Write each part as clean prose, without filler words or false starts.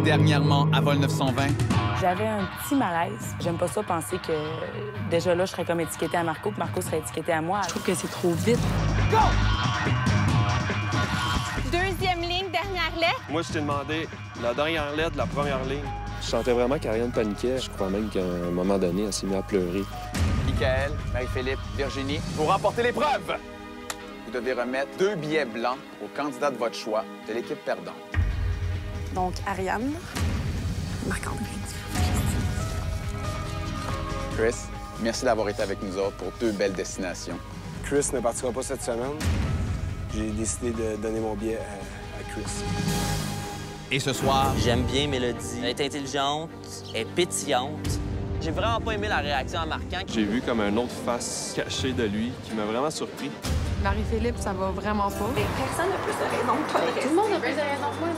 dernièrement à Vol 920? J'avais un petit malaise. J'aime pas ça penser que déjà là, je serais comme étiquetée à Marco, puis Marco serait étiqueté à moi. Je trouve que c'est trop vite. Go! Deuxième ligne, dernière lettre. Moi, je t'ai demandé la dernière lettre de la première ligne. Je sentais vraiment qu'Ariane paniquait. Je crois même qu'à un moment donné, elle s'est mise à pleurer. Michael, Marie-Philippe, Virginie, pour remporter l'épreuve, vous devez remettre 2 billets blancs au candidat de votre choix de l'équipe perdante. Donc, Ariane, Marc-André. Chris, merci d'avoir été avec nous autres pour 2 belles destinations. Chris ne partira pas cette semaine. J'ai décidé de donner mon billet à Chris. Et ce soir... J'aime bien Mélodie. Elle est intelligente, elle est pétillante. J'ai vraiment pas aimé la réaction en marquant. J'ai vu comme une autre face cachée de lui qui m'a vraiment surpris. Marie-Philippe, ça va vraiment pas. Personne n'a plus de raison que toi. Tout le monde a plus de raison que moi,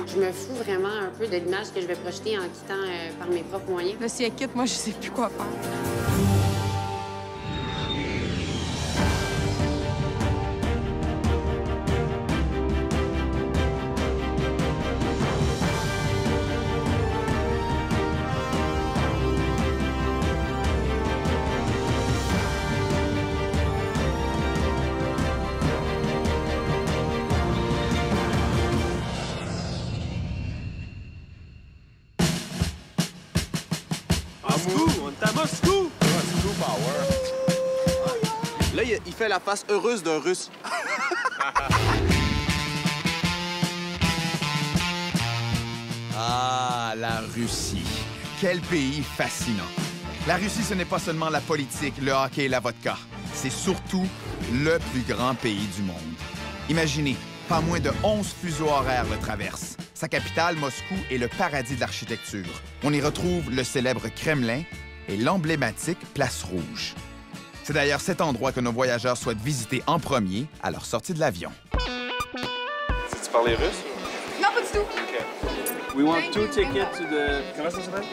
je me fous vraiment un peu de l'image que je vais projeter en quittant par mes propres moyens. Là, si elle quitte, moi, je sais plus quoi faire. Moscou! On est à Moscou! Moscou Power! Là, il fait la face heureuse d'un Russe. Ah, la Russie. Quel pays fascinant. La Russie, ce n'est pas seulement la politique, le hockey et la vodka. C'est surtout le plus grand pays du monde. Imaginez, pas moins de 11 fuseaux horaires le traversent. Sa capitale, Moscou, est le paradis de l'architecture. On y retrouve le célèbre Kremlin et l'emblématique Place Rouge. C'est d'ailleurs cet endroit que nos voyageurs souhaitent visiter en premier à leur sortie de l'avion. Si tu parlais russe? Non, pas du tout. OK. We want 2 tickets to the... Comment ça s'appelle?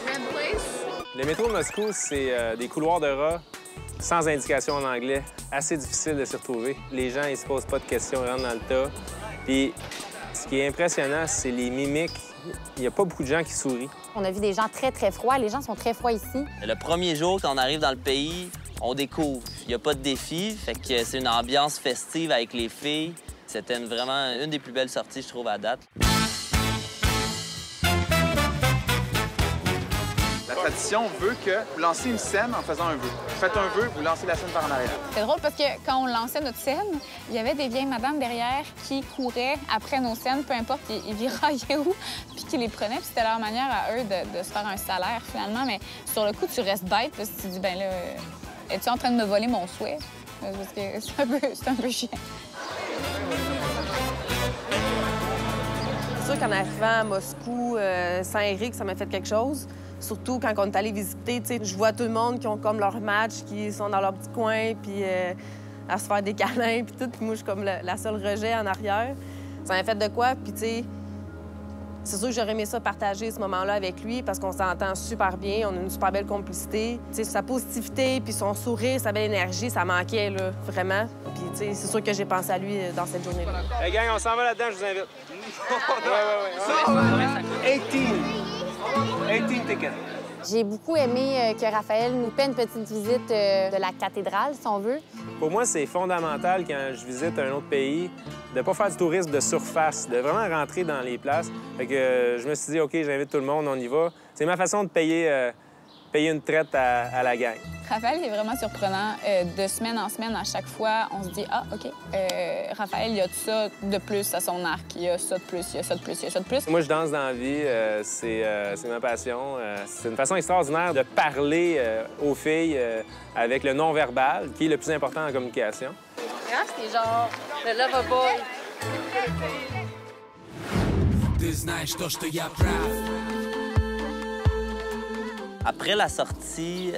Red Place. Le métro de Moscou, c'est des couloirs de rats sans indication en anglais. Assez difficile de s'y retrouver. Les gens, ils se posent pas de questions, ils rentrent dans le tas. Puis, ce qui est impressionnant, c'est les mimiques. Il n'y a pas beaucoup de gens qui sourient. On a vu des gens très, très froids. Les gens sont très froids ici. Le premier jour, quand on arrive dans le pays, on découvre. Il n'y a pas de défi, fait que c'est une ambiance festive avec les filles. C'était vraiment une des plus belles sorties, je trouve, à date. La tradition veut que vous lancez une scène en faisant un vœu. Vous faites un vœu, vous lancez la scène par en arrière. C'est drôle parce que quand on lançait notre scène, il y avait des vieilles madames derrière qui couraient après nos scènes, peu importe, ils viraillaient où, puis qui les prenaient. Puis c'était leur manière à eux de se faire un salaire, finalement. Mais sur le coup, tu restes bête, parce que tu te dis, ben là, es-tu en train de me voler mon souhait? Parce que c'est un peu chiant. C'est sûr qu'en arrivant à Moscou, Saint-Éric, ça m'a fait quelque chose. Surtout quand on est allé visiter, tu sais, je vois tout le monde qui ont comme leur match, qui sont dans leur petit coin, puis à se faire des câlins, puis tout. Puis moi, je suis comme la seule rejet en arrière. Ça m'a fait de quoi? Puis tu sais, c'est sûr que j'aurais aimé ça partager ce moment-là avec lui parce qu'on s'entend super bien, on a une super belle complicité. Tu sais, sa positivité, puis son sourire, sa belle énergie, ça manquait, là, vraiment. Puis tu sais, c'est sûr que j'ai pensé à lui dans cette journée-là. Hey, gang, on s'en va là-dedans, je vous invite. Ouais. 18 tickets. J'ai beaucoup aimé que Raphaël nous paie une petite visite de la cathédrale, si on veut. Pour moi, c'est fondamental quand je visite un autre pays de ne pas faire du tourisme de surface, de vraiment rentrer dans les places. Fait que je me suis dit, OK, j'invite tout le monde, on y va. C'est ma façon de payer une traite à la gang. Raphaël, il est vraiment surprenant. De semaine en semaine, à chaque fois, on se dit, ah, OK, Raphaël, il y a tout ça de plus à son arc. Il y a ça de plus, il y a ça de plus, il y a ça de plus. Moi, je danse dans la vie. C'est ma passion. C'est une façon extraordinaire de parler aux filles avec le non-verbal, qui est le plus important en communication. C'était genre le lovable. Après la sortie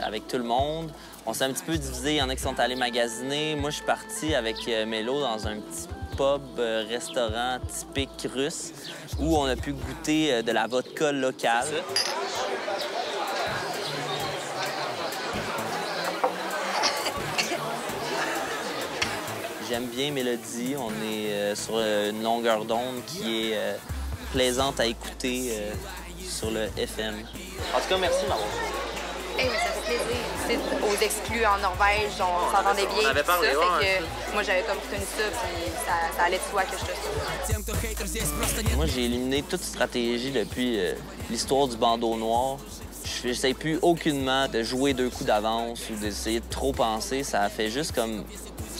avec tout le monde, on s'est un petit peu divisé. Il y en a qui sont allés magasiner. Moi, je suis parti avec Mélo dans un petit pub, restaurant typique russe où on a pu goûter de la vodka locale. J'aime bien Mélodie. On est sur une longueur d'onde qui est plaisante à écouter sur le FM. En tout cas, merci de m'avoir choisi. Hey, mais ça fait plaisir. T'sais, aux exclus en Norvège, on s'entendait bien. On avait parlé, ça, ouais, fait que moi, j'avais comme retenu ça, puis ça allait de soi que je te suis. Moi, j'ai éliminé toute stratégie depuis l'histoire du bandeau noir. J'essaie plus aucunement de jouer 2 coups d'avance ou d'essayer de trop penser. Ça fait juste comme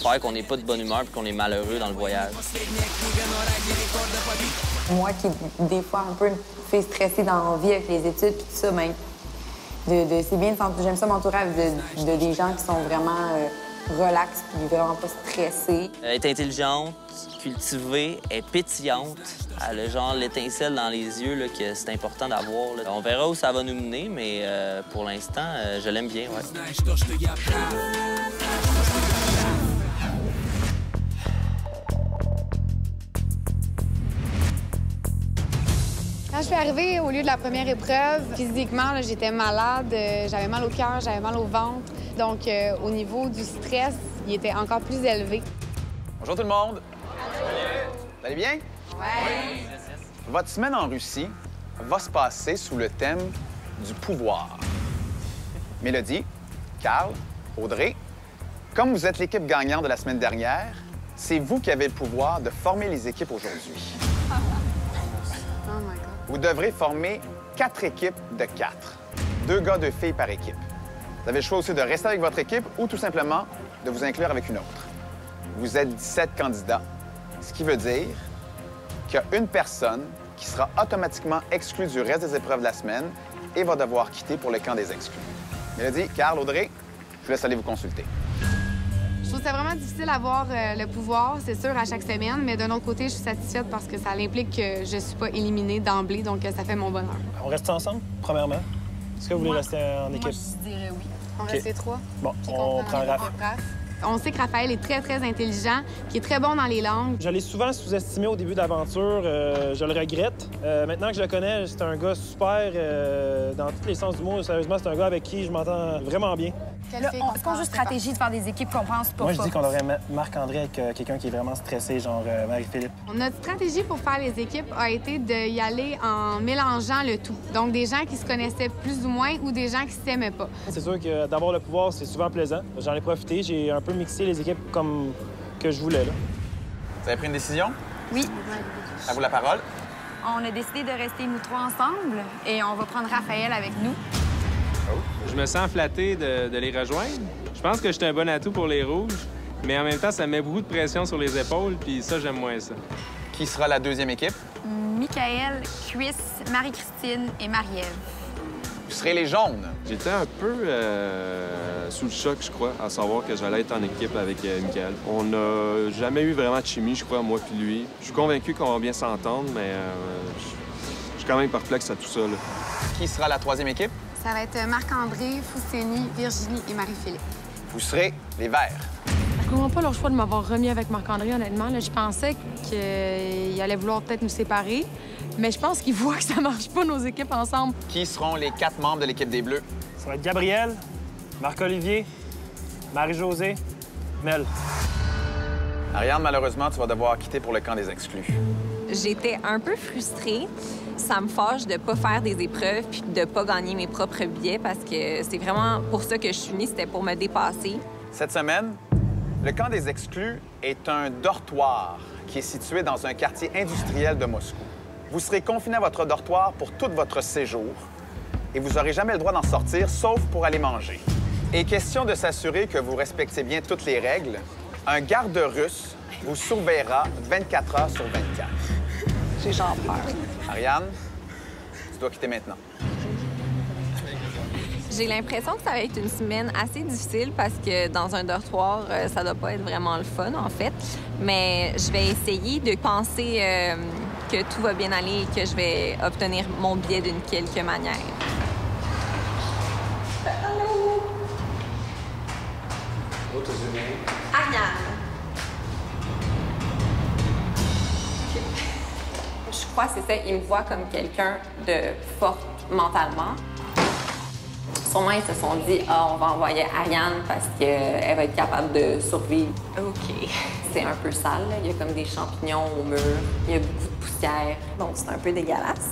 faire qu'on n'est pas de bonne humeur et qu'on est malheureux dans le voyage. Moi qui, des fois, un peu me fait stresser dans la vie avec les études et tout ça, mais c'est bien, j'aime ça m'entourer de des gens qui sont vraiment relax puis vraiment pas stressés. Elle est intelligente, cultivée, elle est pétillante. Elle a genre l'étincelle dans les yeux là, que c'est important d'avoir. Là. On verra où ça va nous mener, mais pour l'instant, je l'aime bien, ouais. Quand je suis arrivée au lieu de la première épreuve, physiquement, j'étais malade, j'avais mal au cœur, j'avais mal au ventre. Donc, au niveau du stress, il était encore plus élevé. Bonjour tout le monde. Vous allez bien? Oui. Votre semaine en Russie va se passer sous le thème du pouvoir. Mélodie, Carl, Audrey, comme vous êtes l'équipe gagnante de la semaine dernière, c'est vous qui avez le pouvoir de former les équipes aujourd'hui. Oh my God. Vous devrez former 4 équipes de 4. 2 gars, 2 filles par équipe. Vous avez le choix aussi de rester avec votre équipe ou tout simplement de vous inclure avec une autre. Vous êtes 17 candidats, ce qui veut dire qu'il y a une personne qui sera automatiquement exclue du reste des épreuves de la semaine et va devoir quitter pour le camp des exclus. Mélodie, Carl, Audrey, je vous laisse aller vous consulter. Je trouve que c'est vraiment difficile d'avoir le pouvoir, c'est sûr, à chaque semaine, mais d'un autre côté, je suis satisfaite parce que ça implique que je ne suis pas éliminée d'emblée, donc ça fait mon bonheur. On reste ensemble, premièrement? Est-ce que vous voulez rester en équipe? Moi, je dirais oui. On reste 3. Bon, on prend Raph. On sait que Raphaël est très, très intelligent, qui est très bon dans les langues. Je l'ai souvent sous-estimé au début d'aventure. Je le regrette. Maintenant que je le connais, c'est un gars super dans tous les sens du mot. Sérieusement, c'est un gars avec qui je m'entends vraiment bien. Est-ce qu'on joue stratégie de faire des équipes qu'on pense pas? Moi, je dis qu'on aurait Marc-André avec quelqu'un qui est vraiment stressé, genre Marie-Philippe. Notre stratégie pour faire les équipes a été d'y aller en mélangeant le tout. Donc, des gens qui se connaissaient plus ou moins ou des gens qui s'aimaient pas. C'est sûr que d'avoir le pouvoir, c'est souvent plaisant. J'en ai profité. J'ai un peu mixé les équipes comme que je voulais. Là. Vous avez pris une décision? Oui. À vous la parole. On a décidé de rester nous 3 ensemble et on va prendre Raphaël avec nous. Je me sens flatté de les rejoindre. Je pense que je suis un bon atout pour les Rouges, mais en même temps, ça met beaucoup de pression sur les épaules, puis ça, j'aime moins ça. Qui sera la deuxième équipe? Michael, Chris, Marie-Christine et Marie-Ève. Vous serez les jaunes. J'étais un peu sous le choc, je crois, à savoir que j'allais être en équipe avec Michael. On n'a jamais eu vraiment de chimie, je crois, moi puis lui. Je suis convaincu qu'on va bien s'entendre, mais je suis quand même perplexe à tout ça. Là. Qui sera la troisième équipe? Ça va être Marc-André, Fousseni, Virginie et Marie-Philippe. Vous serez les verts. Je comprends pas leur choix de m'avoir remis avec Marc-André, honnêtement. Là, je pensais qu'il allait vouloir peut-être nous séparer, mais je pense qu'il voit que ça marche pas, nos équipes ensemble. Qui seront les 4 membres de l'équipe des Bleus? Ça va être Gabriel, Marc-Olivier, Marie-Josée, Mel. Ariane, malheureusement, tu vas devoir quitter pour le camp des exclus. J'étais un peu frustrée. Ça me fâche de ne pas faire des épreuves puis de ne pas gagner mes propres billets parce que c'est vraiment pour ça que je suis venue, c'était pour me dépasser. Cette semaine, le camp des exclus est un dortoir qui est situé dans un quartier industriel de Moscou. Vous serez confiné à votre dortoir pour tout votre séjour et vous n'aurez jamais le droit d'en sortir, sauf pour aller manger. Et question de s'assurer que vous respectez bien toutes les règles, un garde russe vous surveillera 24 heures sur 24. J'ai genre peur. Ariane, tu dois quitter maintenant. J'ai l'impression que ça va être une semaine assez difficile parce que dans un dortoir, ça doit pas être vraiment le fun, en fait. Mais je vais essayer de penser que tout va bien aller et que je vais obtenir mon billet d'une quelque manière. Allô? Ariane. Je crois que c'est ça. Il me voit comme quelqu'un de forte mentalement. Sûrement, ils se sont dit, on va envoyer Ariane parce qu'elle va être capable de survivre. OK. C'est un peu sale, là. Il y a comme des champignons au mur, il y a beaucoup de poussière, donc c'est un peu dégueulasse.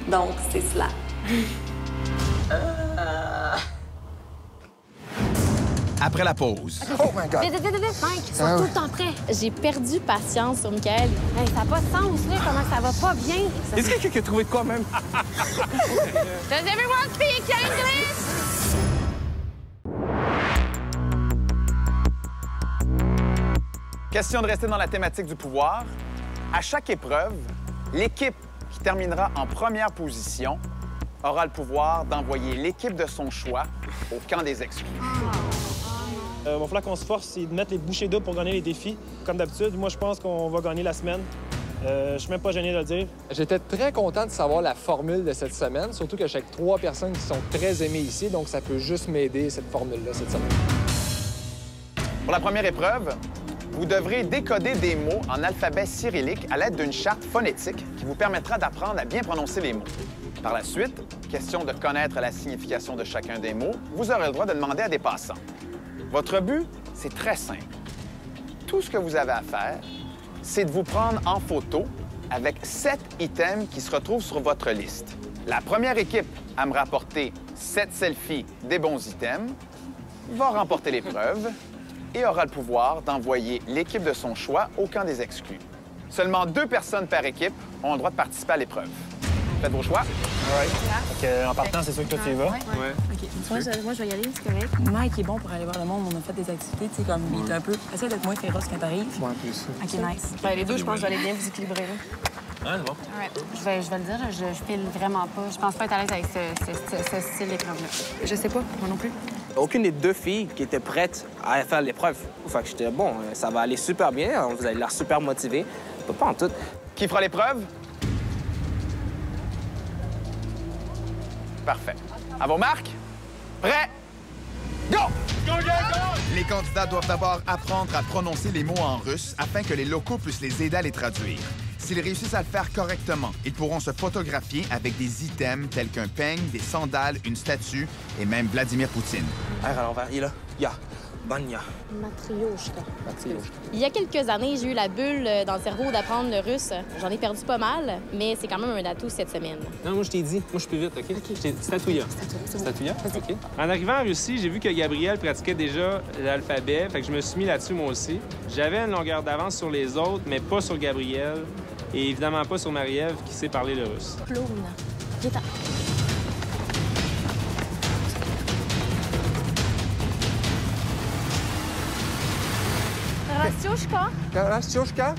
Donc, c'est cela. Après la pause. Oh my God! Vite, Mike, ils sont tout le temps prêts. J'ai perdu patience sur Michael. Hey, ça n'a pas de sens, là, comment ça va pas bien. Est-ce que quelqu'un qui a trouvé de quoi, même? Does everyone speak English? Question de rester dans la thématique du pouvoir. À chaque épreuve, l'équipe qui terminera en première position aura le pouvoir d'envoyer l'équipe de son choix au camp des exclus. Il va falloir qu'on se force et de mettre les bouchées doubles pour gagner les défis. Comme d'habitude, moi, je pense qu'on va gagner la semaine. Je suis même pas gêné de le dire. J'étais très content de savoir la formule de cette semaine, surtout que j'ai 3 personnes qui sont très aimées ici, donc ça peut juste m'aider, cette formule-là, cette semaine. Pour la première épreuve, vous devrez décoder des mots en alphabet cyrillique à l'aide d'une charte phonétique qui vous permettra d'apprendre à bien prononcer les mots. Par la suite, question de connaître la signification de chacun des mots, vous aurez le droit de demander à des passants. Votre but, c'est très simple. Tout ce que vous avez à faire, c'est de vous prendre en photo avec 7 items qui se retrouvent sur votre liste. La première équipe à me rapporter 7 selfies des bons items va remporter l'épreuve et aura le pouvoir d'envoyer l'équipe de son choix au camp des exclus. Seulement 2 personnes par équipe ont le droit de participer à l'épreuve. Faites vos choix. En partant, c'est sûr que toi, tu y vas. OK. Moi, je vais y aller, c'est correct. Mike est bon pour aller voir le monde. On a fait des activités, tu sais, comme il est un peu... Essaye d'être moins féroce quand t'arrives. Ouais, plus. OK, nice. Les deux, je pense que je vais aller bien vous équilibrer. Ah, c'est bon. Je vais le dire, je file vraiment pas. Je pense pas être à l'aise avec ce style d'épreuve-là. Je sais pas, moi non plus. Aucune des 2 filles qui étaient prêtes à faire l'épreuve. Fait que j'étais bon, ça va aller super bien, vous avez l'air super motivés. Pas en tout. Qui fera l'épreuve? Parfait. À vos marques? Prêts? Go! Go, go, go! Les candidats doivent d'abord apprendre à prononcer les mots en russe afin que les locaux puissent les aider à les traduire. S'ils réussissent à le faire correctement, ils pourront se photographier avec des items tels qu'un peigne, des sandales, une statue et même Vladimir Poutine. À l'envers, il est là. Ya. Banya. Matryoshka. Il y a quelques années, j'ai eu la bulle dans le cerveau d'apprendre le russe. J'en ai perdu pas mal, mais c'est quand même un atout cette semaine. Non, moi, je t'ai dit. Moi, je suis plus vite, OK? Statouilla. Statouilla? OK. En arrivant en Russie, j'ai vu que Gabriel pratiquait déjà l'alphabet, fait que je me suis mis là-dessus, moi aussi. J'avais une longueur d'avance sur les autres, mais pas sur Gabriel. Et évidemment pas sur Marie-Ève, qui sait parler le russe. Clown. Viens-t'en. Rastiushka. Rastiushka?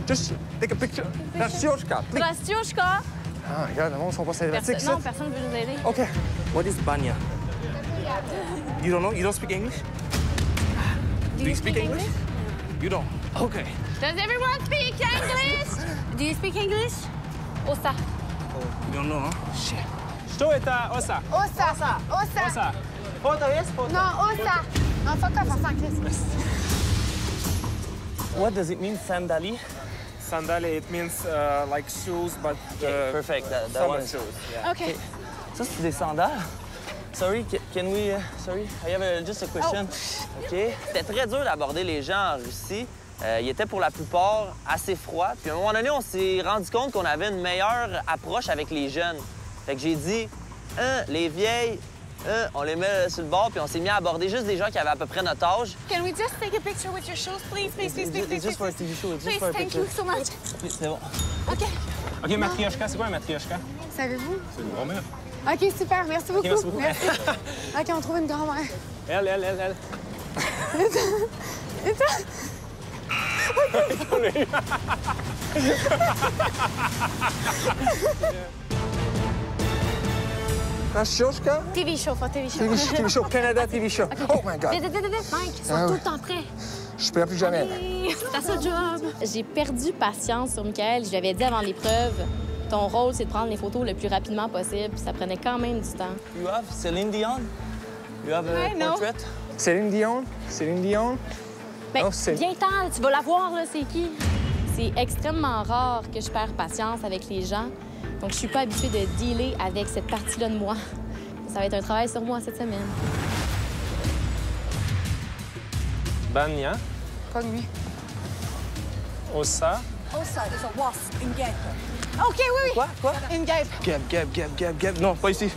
Just take a picture. Rastiushka. Rastiushka. Ah, regarde, le monde ne sont pas sympathiques, Non, personne ne veut nous aider. OK. What is Banya? You don't know? You don't speak English? Do you speak English? You don't? OK. Does everyone speak English? Do you speak English? Osa. You don't know, huh? Shit. Что это Оса? Osa. Osa. Оса. Фото есть? Фото? Non, Osa. Non, fuck off, on s'en crisse. What does it mean, sandali? Sandali, it means like shoes, but... Perfect. That one is... Yeah. OK. Ça, c'est des sandales? Sorry, can we... sorry, I have just a question. Oh. OK. C'était très dur d'aborder les gens en Russie. Ils étaient pour la plupart assez froids. Puis à un moment donné, on s'est rendu compte qu'on avait une meilleure approche avec les jeunes. Fait que j'ai dit, les vieilles, on les met sur le bord, puis on s'est mis à aborder juste des gens qui avaient à peu près notre âge. Can we just take a picture with your shoes, please, please, please, please, please? Just for a TV show. Please, thank you so much. C'est bon. OK. OK, matryoshka, c'est quoi un matryoshka? Savez-vous? C'est une grand-mère. OK, super. Merci beaucoup. merci beaucoup. Merci. OK, on trouve une grand-mère. Elle. Et toi? Rastiushka? TV show, pas TV show. TV show, Canada TV show. Okay. Oh my God. Vite, Mike, ils sont tout le temps prêts. Je suis prêt plus jamais. C'est à ce job. J'ai perdu patience sur Michael. Je lui avais dit avant l'épreuve, ton rôle, c'est de prendre les photos le plus rapidement possible. Ça prenait quand même du temps. You have Céline Dion? You have a portrait? Céline Dion? Céline Dion? Ben, Oh, viens-t'en, tu vas la voir, là, c'est qui? C'est extrêmement rare que je perds patience avec les gens. Donc, je suis pas habituée de dealer avec cette partie-là de moi. Ça va être un travail sur moi cette semaine. Banya, Pas lui. Ossa. Ossa, c'est un wasp, une guêpe. OK, oui. Quoi? Une guêpe. Gap. Non, pas ici.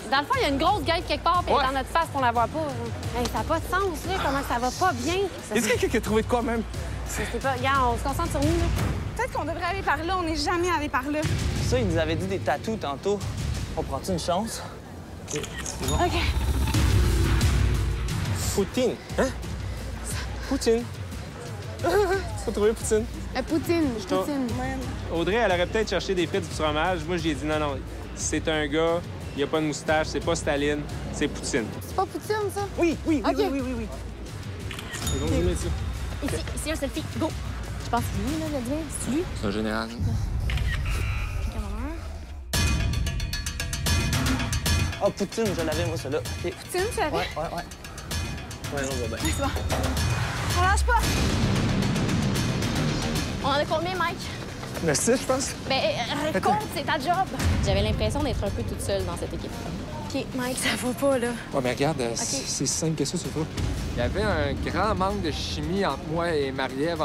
Dans le fond, il y a une grosse guêpe quelque part, puis elle est dans notre face, on la voit pas. Hey, ça n'a pas de sens, là, comment ça va pas bien. Est-ce quelqu'un qui a trouvé de quoi, même? Je sais pas. Regarde, on se concentre sur nous, là. Peut-être qu'on devrait aller par là. On n'est jamais allé par là. Ça, il nous avait dit des tatous tantôt. On prend-tu une chance? OK, c'est bon. OK. Poutine. Hein? Poutine. Tu vas trouver Poutine? Poutine. Audrey, elle aurait peut-être cherché des frites du fromage. Moi, j'ai dit non. C'est un gars, il a pas de moustache, c'est pas Staline, c'est Poutine. C'est pas Poutine, ça? Oui. OK. C'est bon, dis-moi ça. Ici, un selfie. Go! Je pense que c'est lui, là, le bien. C'est lui? C'est un général. Ah, Poutine, je l'avais, moi, celle-là. OK. Poutine, tu l'avais? Ouais. Ouais, non, va bien. C'est bon. On lâche pas. On en a combien, Mike? Merci, je pense. Ben, compte, c'est ta job. J'avais l'impression d'être un peu toute seule dans cette équipe. OK, Mike, ça va pas, là. Ouais, mais regarde, c'est simple que ça, c'est pas. Il y avait un grand manque de chimie entre moi et Marie-Ève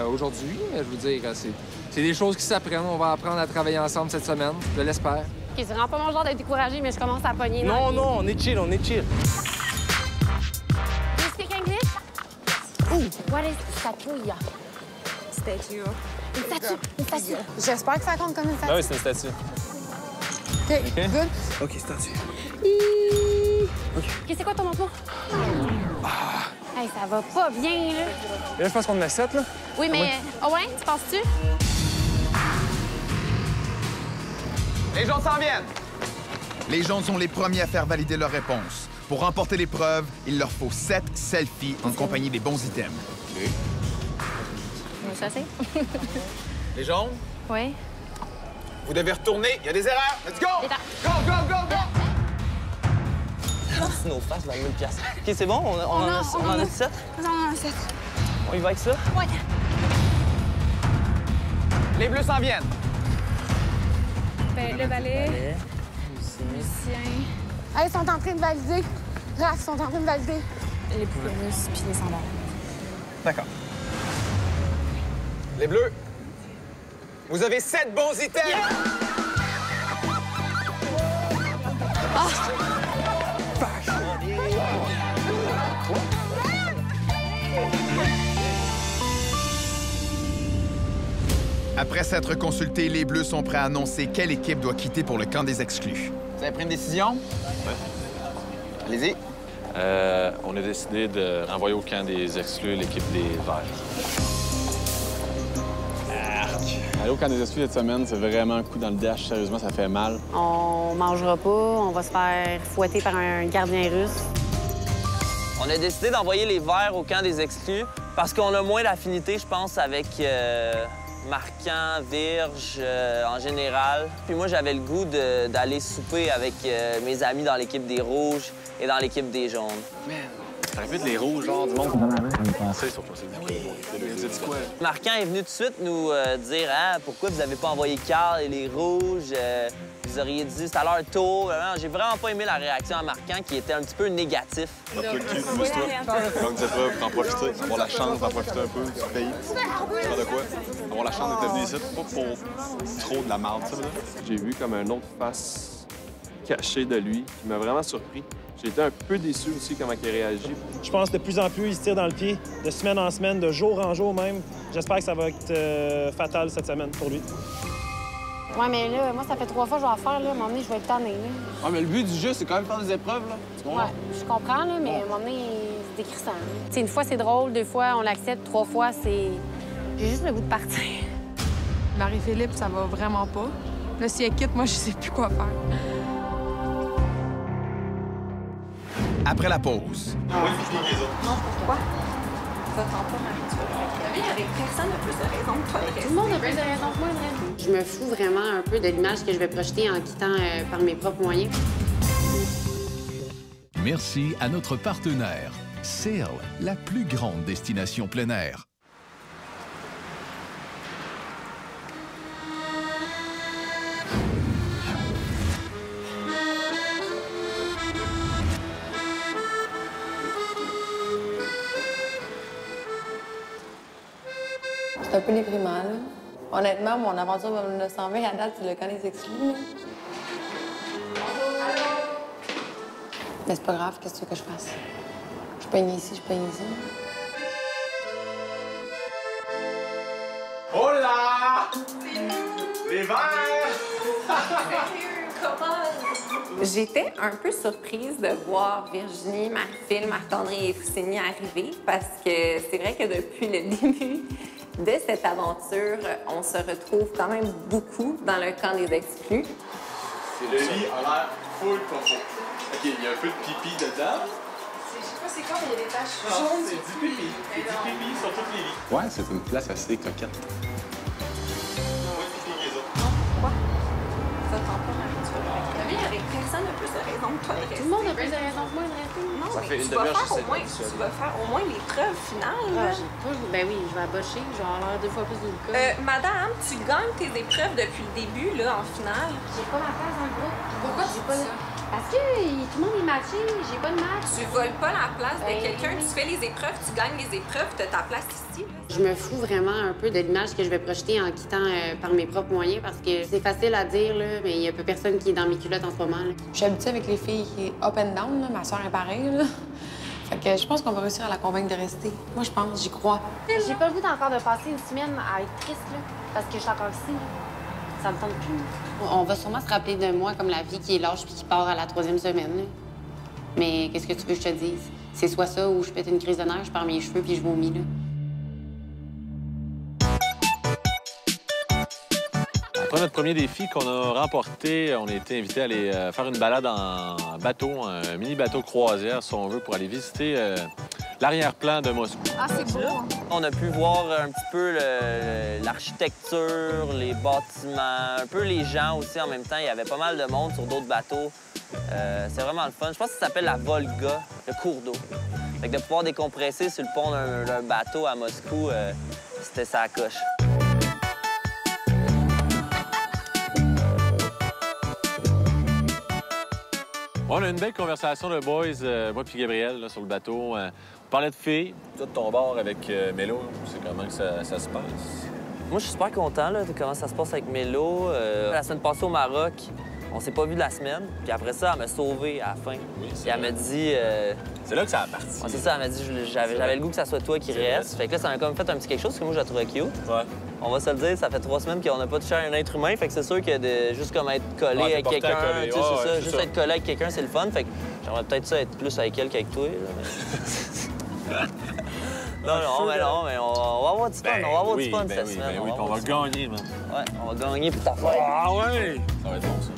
aujourd'hui. Je veux dire, c'est des choses qui s'apprennent. On va apprendre à travailler ensemble cette semaine, je l'espère. OK, c'est vraiment pas mon genre d'être découragé, mais je commence à pogner. Non, on est chill. Do you speak English? Ooh. What is statue? Statue. Une statue. J'espère que ça compte comme une statue. Ah oui, c'est une statue. OK, good. OK, statue. OK, c'est quoi ton emploi? Hey, ça va pas bien, là. Là, je pense qu'on en a 7, là. Oui, mais... Owen, tu penses-tu? Les jaunes s'en viennent. Les jaunes sont les premiers à faire valider leurs réponses. Pour remporter l'épreuve, il leur faut 7 selfies en compagnie des bons items. Ça, c'est? Les jaunes, Oui. vous devez retourner. Il y a des erreurs. Let's go! Go! C'est nos faces, 20 000 $. OK, c'est bon? On en a 7? On en a 7. On y va avec ça? Ouais. Les bleus s'en viennent. Ben, le balai. Lucien. Hey, ils sont en train de valider. Raph, ils sont en train de valider. Les poupées russes puis les sandales. D'accord. Les bleus, vous avez 7 bons items. Yeah! Après s'être consultés, les Bleus sont prêts à annoncer quelle équipe doit quitter pour le camp des exclus. Vous avez pris une décision? Oui. Allez-y. On a décidé de renvoyer au camp des exclus l'équipe des Verts. Aller au camp des exclus cette semaine, c'est vraiment un coup dans le dash. Sérieusement, ça fait mal. On mangera pas, on va se faire fouetter par un gardien russe. On a décidé d'envoyer les Verts au camp des exclus parce qu'on a moins d'affinité, je pense, avec Marquand, Virge, en général. Puis moi, j'avais le goût d'aller souper avec mes amis dans l'équipe des Rouges et dans l'équipe des Jaunes. Man, t'as vu les Rouges, genre, du monde qui pensait sur toi. C'est quoi? Marquand est venu tout de suite nous dire « Ah, pourquoi vous avez pas envoyé Carl et les Rouges? Vous auriez dit c'est à leur tour. » J'ai vraiment pas aimé la réaction à Marquand qui était un petit peu négatif. Un peu cul, pousse-toi. Donc, tu sais pas, en profiter. Avoir la chance d'en profiter un peu du pays. Faire de quoi? Avoir la chance d'être venu ici, pas pour trop de la marde, ça, là. J'ai vu comme un autre face cachée de lui qui m'a vraiment surpris. J'ai été un peu déçu aussi comment il a réagi. Je pense que de plus en plus, il se tire dans le pied, de semaine en semaine, de jour en jour même. J'espère que ça va être fatal cette semaine pour lui. Ouais, mais là, moi, ça fait 3 fois que je vais en faire, là. À un moment donné, je vais être tannée, là. Ouais, mais le but du jeu, c'est quand même faire des épreuves, là. Tu comprends? Ouais, je comprends, là, mais à un moment donné, c'est décrissant. Tu sais, une fois, c'est drôle, 2 fois, on l'accepte, 3 fois, c'est... J'ai juste le goût de partir. Marie-Philippe, ça va vraiment pas. Là, si elle quitte, moi, je sais plus quoi faire. Après la pause. Non, pourquoi? Ça tente pas, Marie, tu vas le avec personne n'a plus de raison que toi. Tout le monde a plus de raison que moi, vraiment. Je me fous vraiment un peu de l'image que je vais projeter en quittant par mes propres moyens. Merci à notre partenaire, Sail, la plus grande destination plein air. C'est un peu déprimant, là. Honnêtement, mon aventure vers le 920 à date, c'est le camp des exclus, là. Mais c'est pas grave, qu'est-ce que tu veux que je fasse? Je peigne ici, je peigne ici. Oh là! Les verres! J'étais un peu surprise de voir Virginie, Marie-Phil, Marc-André et Foussini arriver parce que c'est vrai que depuis le début de cette aventure, on se retrouve quand même beaucoup dans le camp des exclus. Le lit a l'air full profond. OK, il y a un peu de pipi dedans. Je sais pas c'est quoi, mais il y a des taches Non, jaunes. c'est du pipi. C'est du pipi sur tous les lits. Ouais, c'est une place assez coquette. Ça tente pas, Marie, tu veux le faire. Camille, avec personne n'a plus de raison que toi de rester. Tout le monde a plus de raison que moi de rester. Non, Ça mais fait une tu vas demi-heure, faire au j'essaie moins, de tu vas faire au moins l'épreuve finale. là. Ben oui, je vais aborcher, je vais avoir l'air 2 fois plus de cas. Madame, tu gagnes tes épreuves depuis le début, là, en finale. J'ai pas ma place dans le groupe. Pourquoi tu J'ai dis pas ça? Parce que tout le monde est matché, j'ai pas de match. Tu voles pas la place de Ben quelqu'un, oui. tu fais les épreuves, tu gagnes les épreuves, tu as ta place ici. Là. Je me fous vraiment un peu de l'image que je vais projeter en quittant par mes propres moyens parce que c'est facile à dire, là, mais il n'y a pas personne qui est dans mes culottes en ce moment. Là. Je suis habituée avec les filles qui est up and down, là. Ma soeur est pareille, là. Fait que je pense qu'on va réussir à la convaincre de rester. Moi, je pense, j'y crois. J'ai pas le goût encore de passer une semaine à être triste, là, parce que je suis encore ici. Ça me tente plus. On va sûrement se rappeler de moi comme la fille qui est lâche puis qui part à la 3e semaine. Là. Mais qu'est-ce que tu veux que je te dise? C'est soit ça ou je pète une crise de nerfs, je perds mes cheveux puis je vomis, là. Après notre premier défi qu'on a remporté, on a été invité à aller faire une balade en bateau, un mini bateau croisière, si on veut, pour aller visiter l'arrière-plan de Moscou. Ah, c'est beau. On a pu voir un petit peu l'architecture, les bâtiments, un peu les gens aussi en même temps. Il y avait pas mal de monde sur d'autres bateaux. C'est vraiment le fun. Je pense que ça s'appelle la Volga, le cours d'eau. Fait que de pouvoir décompresser sur le pont d'un bateau à Moscou, c'était ça à coche. On a une belle conversation de boys, moi puis Gabriel, là, sur le bateau. On parlait de filles. Toi, de ton bord avec Mélo, c'est comment que ça se passe? Moi, je suis super content là, de comment ça se passe avec Mélo. La semaine passée au Maroc, on s'est pas vu de la semaine. Puis après ça, elle m'a sauvé à la fin. Oui, puis elle m'a dit... C'est là que ça a parti. Ouais, c'est ça, elle m'a dit j'avais le goût que ça soit toi qui reste. Fait que là, ça m'a comme fait un petit quelque chose que moi, je la trouvais cute. Ouais. On va se le dire, ça fait 3 semaines qu'on n'a pas touché à un être humain. Fait que c'est sûr que de juste comme être collé avec quelqu'un, c'est ça, juste être collé avec quelqu'un, c'est le fun. Fait que j'aimerais peut-être ça être plus avec elle qu'avec toi. Là, mais... non, mais on va avoir du fun. On va avoir du fun cette semaine. Ben oui, on va gagner, man. Ouais, on va gagner pour ta fête. Ah ouais! Ça va être bon, ça.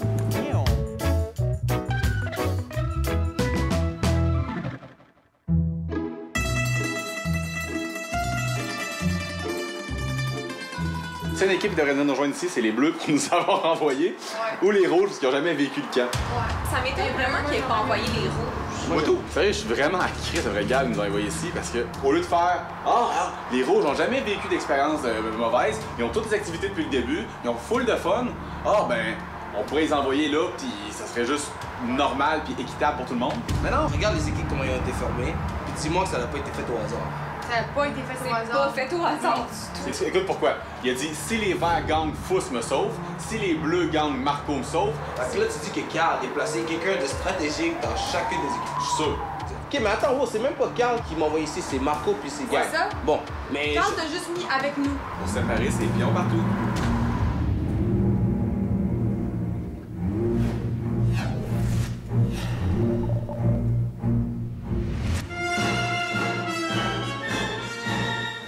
C'est une équipe qui devrait nous rejoindre ici, c'est les Bleus pour nous avoir envoyés, ou les Rouges parce qu'ils n'ont jamais vécu le camp. Ça m'étonne vraiment qu'il n'ait pas envoyé les rouges. Moi tout, sérieux, je suis vraiment à crise de Régal nous a envoyé ici parce que au lieu de faire les Rouges n'ont jamais vécu d'expérience mauvaise, ils ont toutes les activités depuis le début, ils ont full de fun. On pourrait les envoyer là, puis ça serait juste normal puis équitable pour tout le monde. Mais non, regarde les équipes comment ils ont été formées, puis dis-moi que ça n'a pas été fait au hasard. Ça n'a pas été fait au hasard. Pas fait au hasard. Écoute pourquoi. Il a dit si les Verts gagnent, Fouss me sauve. Si les Bleus gagnent, Marco me sauve. Parce que là, tu dis que Carl est placé quelqu'un de stratégique dans chacune des équipes. Je suis sûr. OK, mais attends, c'est même pas Carl qui m'a envoyé ici, c'est Marco puis c'est Gag. C'est ça? Bon, mais... Carl t'a juste mis avec nous. Pour séparer, c'est pions partout.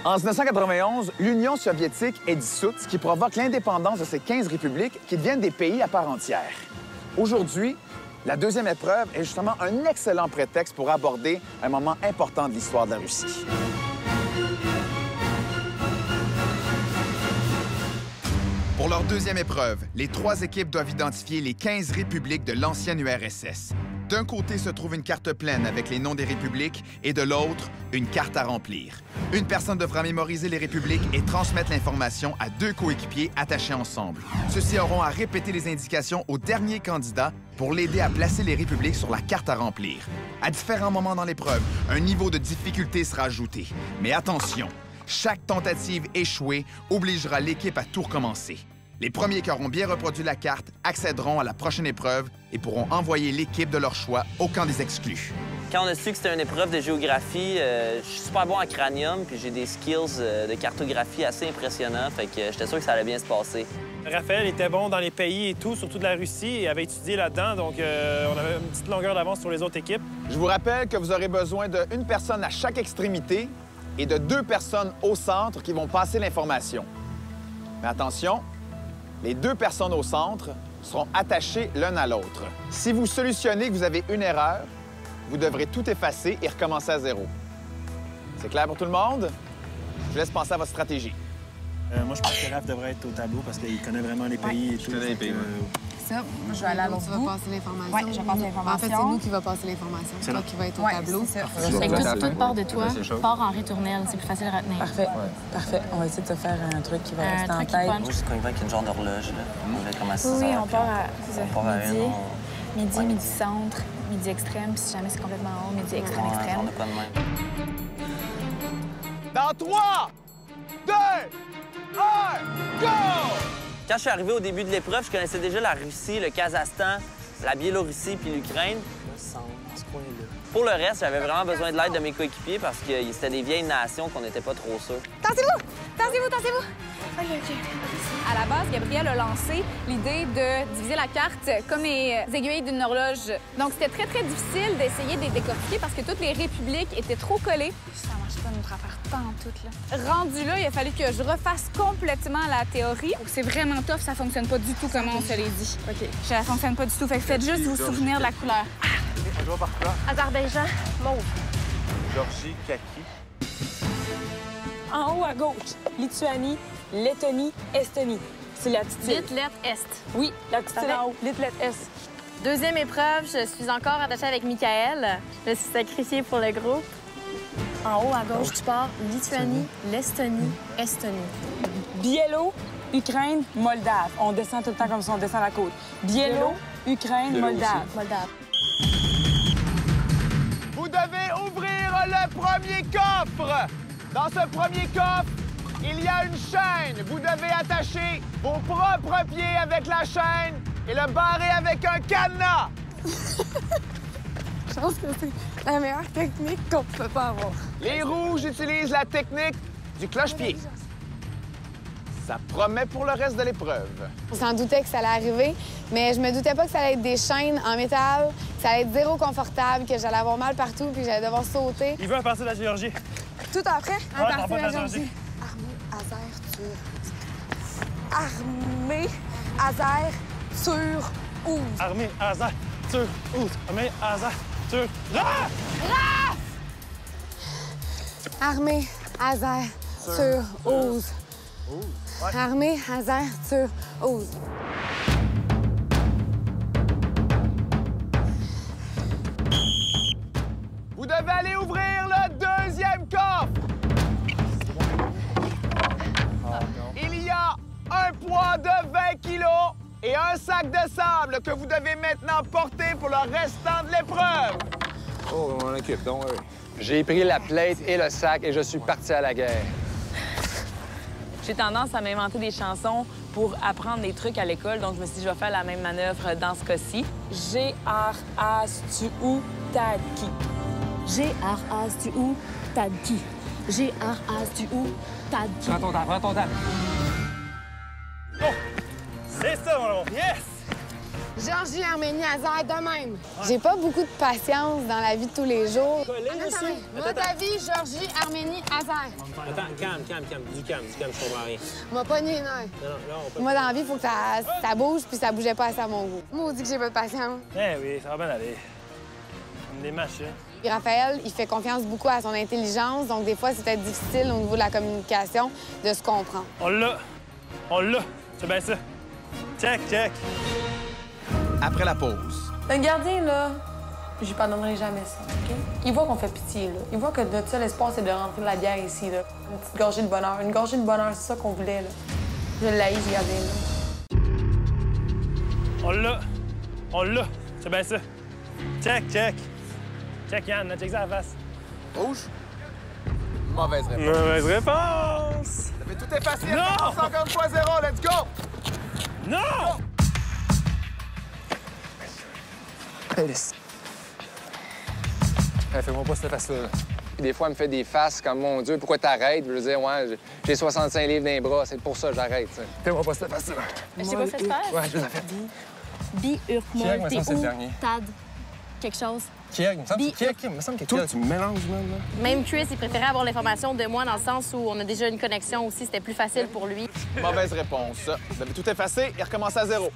En 1991, l'Union soviétique est dissoute, ce qui provoque l'indépendance de ces 15 républiques qui deviennent des pays à part entière. Aujourd'hui, la deuxième épreuve est justement un excellent prétexte pour aborder un moment important de l'histoire de la Russie. Pour leur deuxième épreuve, les 3 équipes doivent identifier les 15 républiques de l'ancienne URSS. D'un côté se trouve une carte pleine avec les noms des républiques et de l'autre, une carte à remplir. Une personne devra mémoriser les républiques et transmettre l'information à 2 coéquipiers attachés ensemble. Ceux-ci auront à répéter les indications au dernier candidat pour l'aider à placer les républiques sur la carte à remplir. À différents moments dans l'épreuve, un niveau de difficulté sera ajouté. Mais attention, Chaque tentative échouée obligera l'équipe à tout recommencer. Les premiers qui auront bien reproduit la carte accéderont à la prochaine épreuve et pourront envoyer l'équipe de leur choix au camp des exclus. Quand on a su que c'était une épreuve de géographie, je suis super bon en cranium, puis j'ai des skills de cartographie assez impressionnants, fait que j'étais sûr que ça allait bien se passer. Raphaël était bon dans les pays et tout, surtout de la Russie, et avait étudié là-dedans, donc on avait une petite longueur d'avance sur les autres équipes. Je vous rappelle que vous aurez besoin d'une personne à chaque extrémité et de 2 personnes au centre qui vont passer l'information. Mais attention, les 2 personnes au centre seront attachées l'un à l'autre. Si vous solutionnez que vous avez une erreur, vous devrez tout effacer et recommencer à 0. C'est clair pour tout le monde? Je vous laisse penser à votre stratégie. Moi, je pense que Raph devrait être au tableau parce qu'il connaît vraiment les pays et tout. Je connais les pays, Ça, moi, je vais aller à l'autre bout. Tu vas passer l'information. Oui, je vais passer l'information. En fait, c'est nous qui va passer l'information. C'est toi qui va être au tableau. Fait que tout part de toi, part en ritournelle. C'est plus facile à retenir. Parfait. Parfait. On va essayer de te faire un truc qui va rester en tête. Moi, je suis convaincu avec une genre d'horloge. On va commencer à 6 Oui, heures, on part à midi. Midi, midi centre, midi extrême, puis si jamais c'est complètement haut, midi extrême, extrême. On a quoi de même? Dans 3, 2, 1, go! Quand je suis arrivé au début de l'épreuve, je connaissais déjà la Russie, le Kazakhstan, la Biélorussie puis l'Ukraine. Pour le reste, j'avais vraiment besoin de l'aide de mes coéquipiers parce que c'était des vieilles nations qu'on n'était pas trop sûrs. Tassez-vous! Tassez-vous! Tassez-vous! OK. À la base, Gabriel a lancé l'idée de diviser la carte comme les aiguilles d'une horloge. Donc, c'était très, très difficile d'essayer de les décortiquer parce que toutes les républiques étaient trop collées. Ça marche pas notre affaire pantoute, là. Rendu là, il a fallu que je refasse complètement la théorie. C'est vraiment tough, ça fonctionne pas du tout comme on se l'est dit. OK. Ça fonctionne pas du tout. Fait que faites juste vous souvenir de la couleur. Je vois par quoi? Azerbaïdjan, mauve. Georgie, kaki. En haut à gauche, Lituanie, Lettonie, Estonie. C'est la petite île. Lit, lettre, est. Oui, la petite île en haut. Lit, lettre, est. Deuxième épreuve, je suis encore attachée avec Michael. Je me suis sacrifiée pour le groupe. En haut à gauche, tu pars Lituanie, l'Estonie, Estonie. Biélo, Ukraine, Moldave. On descend tout le temps comme ça, on descend la côte. Biélo, Ukraine, Moldave. Moldave. Vous devez ouvrir le premier coffre. Dans ce premier coffre, il y a une chaîne. Vous devez attacher vos propres pieds avec la chaîne et le barrer avec un cadenas. Je pense que c'est la meilleure technique qu'on peut pas avoir. Les rouges utilisent la technique du cloche-pied. Ça promet pour le reste de l'épreuve. On s'en doutait que ça allait arriver, mais je me doutais pas que ça allait être des chaînes en métal, que ça allait être zéro confortable, que j'allais avoir mal partout puis que j'allais devoir sauter. Il veut à partir de la Géorgie. Tout après? Ouais, À partir de la Géorgie. Armée, Azer, sur, Ouz. Armée, Azer, sur, Ouz. Armée, Azer, sur, Raph! Raph! Armée, Azer, sur, Ouz. Armée, Azer, sur, Ouz. Vous devez aller ouvrir le deuxième coffre. Il y a un poids de 20 kilos et un sac de sable que vous devez maintenant porter pour le restant de l'épreuve. Oh, mon équipe, donc, oui. J'ai pris la plate et le sac et je suis parti à la guerre. J'ai tendance à m'inventer des chansons pour apprendre des trucs à l'école, donc je me suis dit, je vais faire la même manœuvre dans ce cas-ci. G-R-A-S-Tu-U-Tad-Ki. G-R-A-S-Tu-U, Tad-Ki. G-R-A-S-Tu-U, Tad-Ki. Prends ton temps, prends ton temps. Oh! C'est ça, mon long. Yes! Géorgie, Arménie, Azer, de même. J'ai pas beaucoup de patience dans la vie de tous les jours. Moldavie, Géorgie, Arménie, Azer. Attends, calme. Du calme, je comprends rien. M'a pogné les nerfs. Non, Moi, dans la vie, il faut que ça bouge, puis ça bougeait pas assez à mon goût. Moi, on dit que j'ai pas de patience. Eh oui, ça va bien aller. Comme des machines. Puis Raphaël, il fait confiance beaucoup à son intelligence, donc des fois, c'est peut-être difficile au niveau de la communication de se comprendre. On l'a. C'est bien ça. Check. Après la pause. Le gardien, là, je lui pardonnerai jamais ça, OK? Il voit qu'on fait pitié, là. Il voit que notre seul espoir, c'est de rentrer de la bière ici, là. Une petite gorgée de bonheur. Une gorgée de bonheur, c'est ça qu'on voulait, là. Je l'haïs, ce gardien-là. On l'a. C'est bien ça. Check. Check, Yann. Check ça à la face. Rouge. Mauvaise réponse. Mauvaise réponse! Vous avez tout effacé. Non! C'est encore une fois 0. Let's go! Non! Alice. Fais-moi pas cette face-là. Puis des fois, elle me fait des faces comme, mon Dieu, pourquoi t'arrêtes? Je veux dire, ouais, j'ai 65 livres dans les bras, c'est pour ça que j'arrête. Fais-moi pas cette face-là. Je t'ai pas fait faire? Ouais, je l'ai fait. Bi-Urkmol, T-O, quelque chose. Kierg, il me semble que toi, tu me mélanges, même. Même Chris, il préférait avoir l'information de moi dans le sens où on a déjà une connexion aussi. C'était plus facile pour lui. Mauvaise réponse. Vous avez tout effacé et recommencez à 0.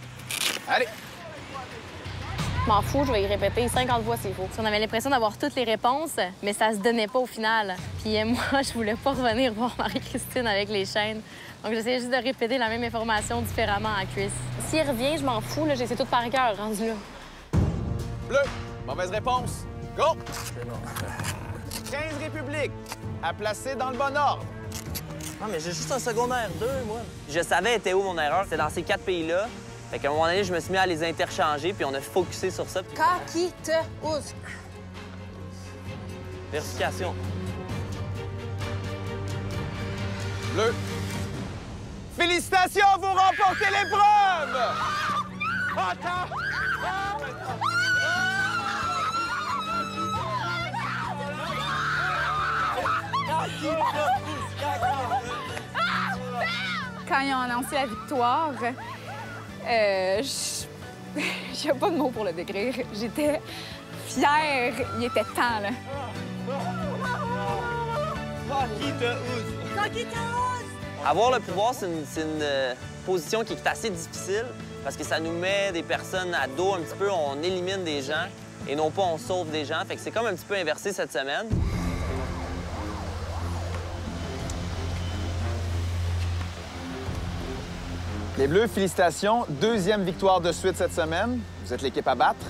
Allez! Je m'en fous, je vais y répéter 50 fois s'il faut. On avait l'impression d'avoir toutes les réponses, mais ça se donnait pas au final. Puis moi, je voulais pas revenir voir Marie-Christine avec les chaînes. Donc j'essayais juste de répéter la même information différemment à Chris. S'il revient, je m'en fous, là, j'ai essayé tout par cœur, rendu là. Bleu, mauvaise réponse. Go! 15 républiques à placer dans le bon ordre. Non, mais j'ai juste un secondaire 2, moi. Je savais était où mon erreur. C'était dans ces 4 pays-là. Fait qu'à un moment donné, je me suis mis à les interchanger, puis on a focusé sur ça. Kakiteus. Vérification. Bleu. Félicitations, vous remportez l'épreuve! Attends! Quand ils ont annoncé la victoire, il n'y a pas de mots pour le décrire. J'étais fière. Il était temps, là. Avoir le pouvoir, c'est une position qui est assez difficile parce que ça nous met des personnes à dos un petit peu. On élimine des gens et non pas on sauve des gens. Fait que c'est comme un petit peu inversé cette semaine. Les Bleus, félicitations. 2e victoire de suite cette semaine. Vous êtes l'équipe à battre.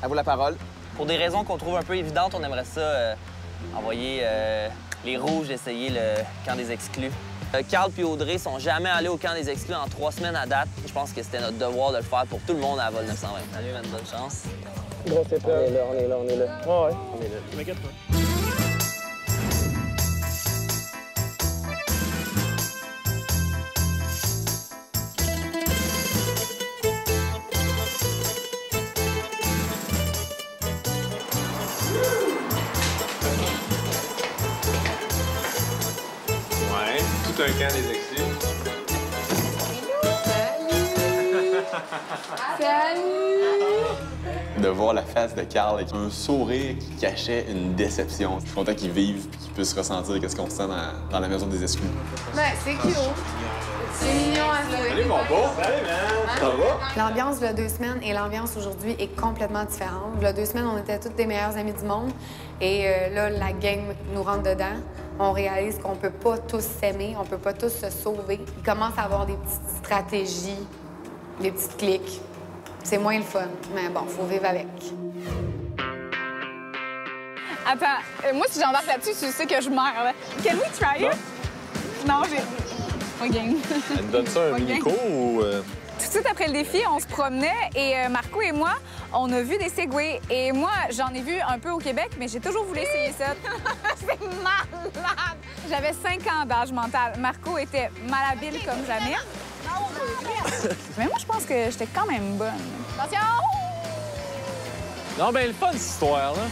À vous la parole. Pour des raisons qu'on trouve un peu évidentes, on aimerait ça envoyer les Rouges essayer le camp des exclus. Carl et Audrey sont jamais allés au camp des exclus en 3 semaines à date. Je pense que c'était notre devoir de le faire pour tout le monde à la Vol 920. Salut, man, bonne chance. Grosse épreuve. On est là. Ouais. On est là. T'inquiète pas. Un camp des exclus. De voir la face de Carl avec un sourire qui cachait une déception. Je suis content qu'il vive et qu'il puisse ressentir ce qu'on ressent dans la maison des exclus. Ben, c'est cute. C'est mignon à se Salut, mon beau! Salut, man! Ça va? L'ambiance, il y a 2 semaines, et l'ambiance aujourd'hui est complètement différente. Il y a 2 semaines, on était toutes des meilleures amies du monde. Et là, la game nous rentre dedans. On réalise qu'on peut pas tous s'aimer, on peut pas tous se sauver. Il commence à avoir des petites stratégies, des petites cliques. C'est moins le fun, mais bon, faut vivre avec. Attends, moi, si j'embarque là-dessus, tu sais que je meurs, là. Can we try it? Non, j'ai... Pas game. Elle me donne ça un mini-cours ou... Tout de suite après le défi, on se promenait et Marco et moi, on a vu des Segways. Et moi, j'en ai vu un peu au Québec, mais j'ai toujours voulu essayer ça. C'est malade! J'avais 5 ans d'âge mental. Marco était malhabile comme jamais. Mais moi, je pense que j'étais quand même bonne. Attention! Non, ben le fun, cette histoire-là.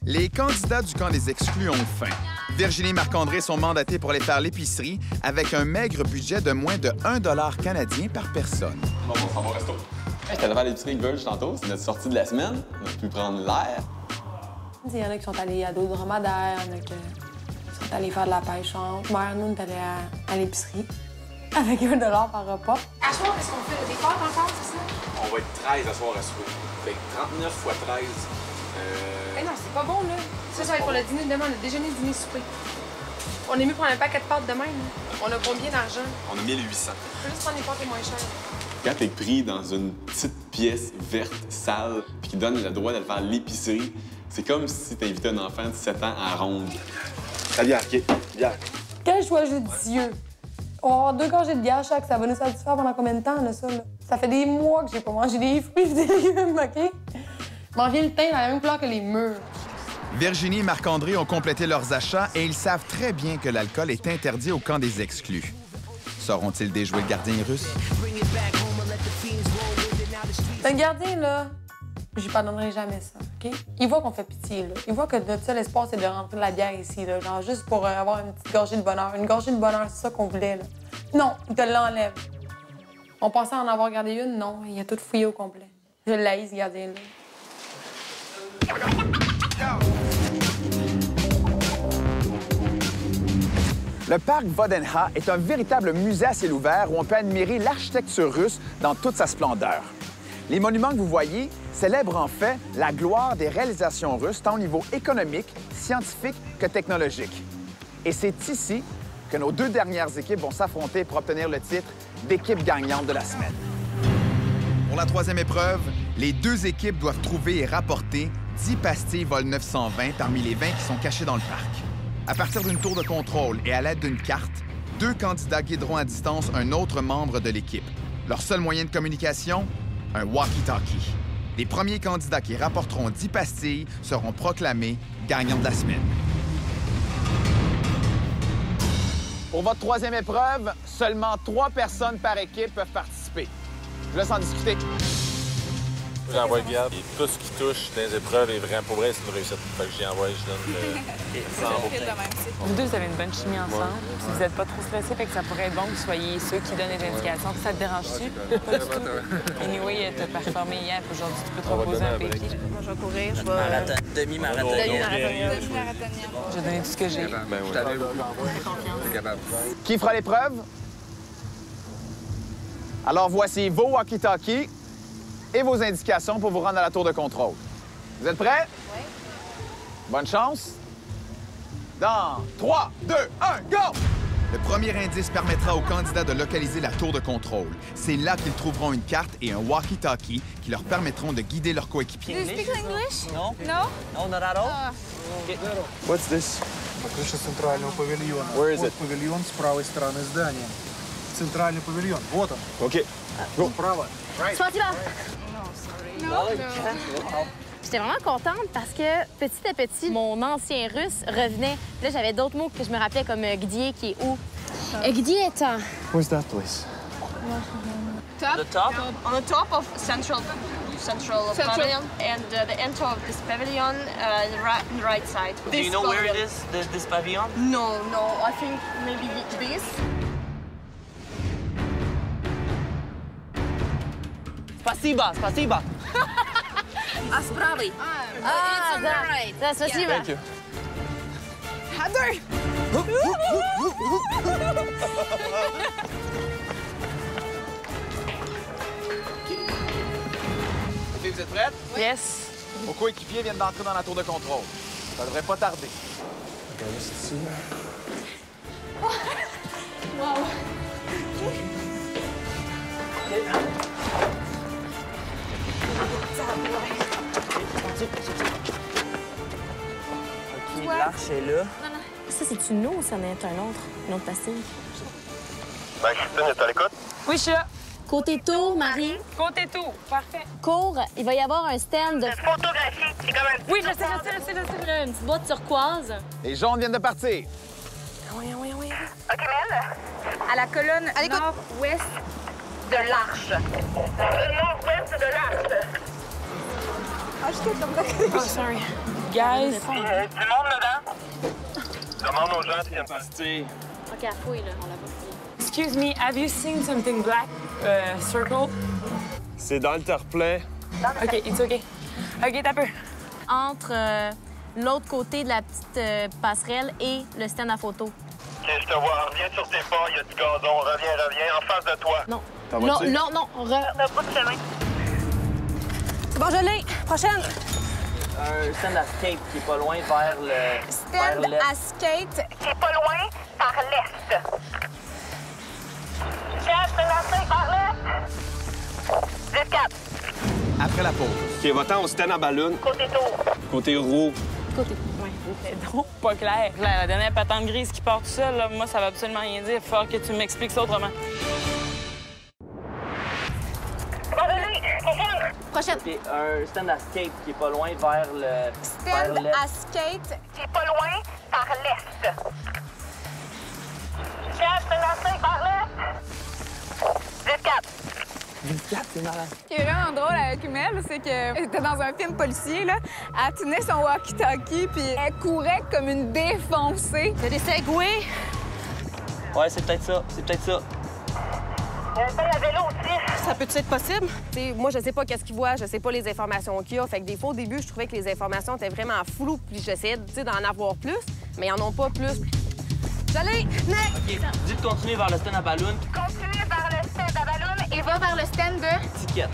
Les candidats du camp des exclus ont faim. Virginie et Marc-André sont mandatés pour aller faire l'épicerie avec un maigre budget de moins de 1 $ canadien par personne. Bon, on s'en va au resto. J'étais allé faire l'épicerie avec Verge tantôt. C'est notre sortie de la semaine. On a pu prendre l'air. Il y en a qui sont allés à d'autres dromadaires, il y en a qui sont allés faire de la pêche en mer. Nous, on est allés à l'épicerie avec 1 $ par repas. À soir, est-ce qu'on fait des pâtes encore, c'est ça? On va être 13 à soir à souper. Fait 39 fois 13. Eh non, c'est pas bon, là. Ça va être pour le dîner de demain, le déjeuner, dîner, souper. On est mieux prendre un paquet de pâtes demain. On a combien d'argent? On a 1800. On peut juste prendre les pâtes les moins chères. Quand t'es pris dans une petite pièce verte, sale, puis qui donne le droit d'aller faire l'épicerie, c'est comme si t'invitais un enfant de 7 ans à ronde. La bière, OK. Bière. Quel choix judicieux! On va avoir 2 gorgées de bière chaque. Ça va nous satisfaire pendant combien de temps, là, ça? Là? Ça fait des mois que j'ai pas mangé des fruits et des légumes, OK? Manger le thym dans la même couleur que les murs. Virginie et Marc-André ont complété leurs achats et ils savent très bien que l'alcool est interdit au camp des exclus. Sauront-ils déjouer le gardien russe? Le gardien, là, je pardonnerai jamais ça, OK? Il voit qu'on fait pitié, là. Il voit que notre seul espoir, c'est de rentrer de la bière ici, là. Genre, juste pour avoir une petite gorgée de bonheur. Une gorgée de bonheur, c'est ça qu'on voulait, là. Non, il te l'enlève. On pensait en avoir gardé une, non. Il a tout fouillé au complet. Je l'haïs, ce gardien-là. Le parc Vodenha est un véritable musée à ciel ouvert où on peut admirer l'architecture russe dans toute sa splendeur. Les monuments que vous voyez célèbrent en fait la gloire des réalisations russes tant au niveau économique, scientifique que technologique. Et c'est ici que nos 2 dernières équipes vont s'affronter pour obtenir le titre d'équipe gagnante de la semaine. Pour la 3e épreuve, les 2 équipes doivent trouver et rapporter 10 pastilles vol 920 parmi les 20 qui sont cachées dans le parc. À partir d'une tour de contrôle et à l'aide d'une carte, 2 candidats guideront à distance un autre membre de l'équipe. Leur seul moyen de communication, un walkie-talkie. Les premiers candidats qui rapporteront 10 pastilles seront proclamés gagnants de la semaine. Pour votre 3e épreuve, seulement 3 personnes par équipe peuvent participer. Je vous laisse en discuter. J'envoie le garde. Et tout ce qui touche dans les épreuves est vraiment pour vrai, c'est une réussite. Fait que j'y envoie, je donne le 100 Vous deux, vous avez une bonne chimie ensemble. Puis vous n'êtes pas trop stressés, fait que ça pourrait être bon que vous soyez ceux qui donnent les indications. Ça te dérange-tu? Pas du tout. Anyway, tu as performé hier, puis aujourd'hui, tu peux te reposer un peu. Moi, je vais courir, je vais... Demi-marathonien. Je vais donner tout ce que j'ai. Ben oui. T'es capable. Qui fera l'épreuve? Alors, voici vos walkie-talkies et vos indications pour vous rendre à la tour de contrôle. Vous êtes prêts? Oui. Bonne chance. Dans 3, 2, 1, go! Le premier indice permettra aux candidats de localiser la tour de contrôle. C'est là qu'ils trouveront une carte et un walkie-talkie qui leur permettront de guider leurs coéquipiers. Do you speak English? No. No? No, not at all. What's this? Крыша центрального павильона. Where is Вот it? павильон с правой стороны здания. Центральный павильон. Вот он. OK. Go. Справа. Спасибо. J'étais vraiment contente parce que petit à petit, mon ancien russe revenait. Là, j'avais d'autres mots que je me rappelais comme Gdié qui est où? Gdié est un... Where's that place? Top? The top? On the top of central pavilion, and the enter of this pavilion, the right side. Do you know where it is, this pavilion? No, I think maybe this. Спасибо, спасибо. А с правой. Ah, да, спасибо. Thank you. Heather! OK, vous êtes prêtes? Yes. Vos coéquipiers viennent d'entrer dans la tour de contrôle. Ça devrait pas tarder. Wow. OK, l'arche est là. Ça, c'est une eau ou ça en est une autre pastille? Ben, Christine, est à l'écoute? Oui, je suis là. Côté tour, Marie. Côté tour, parfait. Cours, il va y avoir un stand de... Photographie, c'est comme un... Oui, je sais. Là, une petite boîte turquoise. Les jaunes viennent de partir. Oui. OK, Mel? À la colonne nord-ouest de l'Arche. Nord-ouest de l'Arche. Ah, j'étais comme d'accord. Oh, sorry. Guys. Du monde dedans? Demande aux gens s'ils aiment passer. OK, à fouille, là. On l'a pas fouillé. Excuse me, have you seen something black circle? C'est dans le terre-plein. OK, it's OK. OK, t'as peu. Entre l'autre côté de la petite passerelle et le stand à photo. OK, je te vois. Reviens sur tes pas, il y a du gazon. Reviens, en face de toi. Non. T'en Non. Le bout de chemin. C'est bon, je l'ai. Prochaine. Un stand à skate qui est pas loin vers le... Stand à skate. Qui est pas loin, par l'est. 4, c'est lancé par l'est. 10-4. Après la pause. OK, va-t'en au stand à ballon. Côté tour. Côté roue. Côté, ouais. C'est donc pas clair. La dernière patente grise qui part tout seul, là, moi, ça va absolument rien dire. Il faut que tu m'expliques ça autrement. Prochaine. OK, un stand à skate qui est pas loin vers le... Stand à skate qui est pas loin par l'est. Stand à skate par l'est. 10-4, c'est malade. Ce qui est vraiment drôle avec Mel, c'est qu'elle était dans un film policier, là. Elle tenait son walkie-talkie, puis elle courait comme une défoncée. Il y a des segways. Ouais, c'est peut-être ça. C'est peut-être ça. Ça peut-être être possible? T'sais, moi, je sais pas qu'est-ce qu'il voit, je sais pas les informations qu'il y a. Fait que des fois, au début, je trouvais que les informations étaient vraiment floues, puis j'essayais d'en avoir plus, mais ils en ont pas plus. J'allais! OK, dis de continuer vers le stand à ballon. Continue vers le stand à ballon et va vers le stand de... Ticket.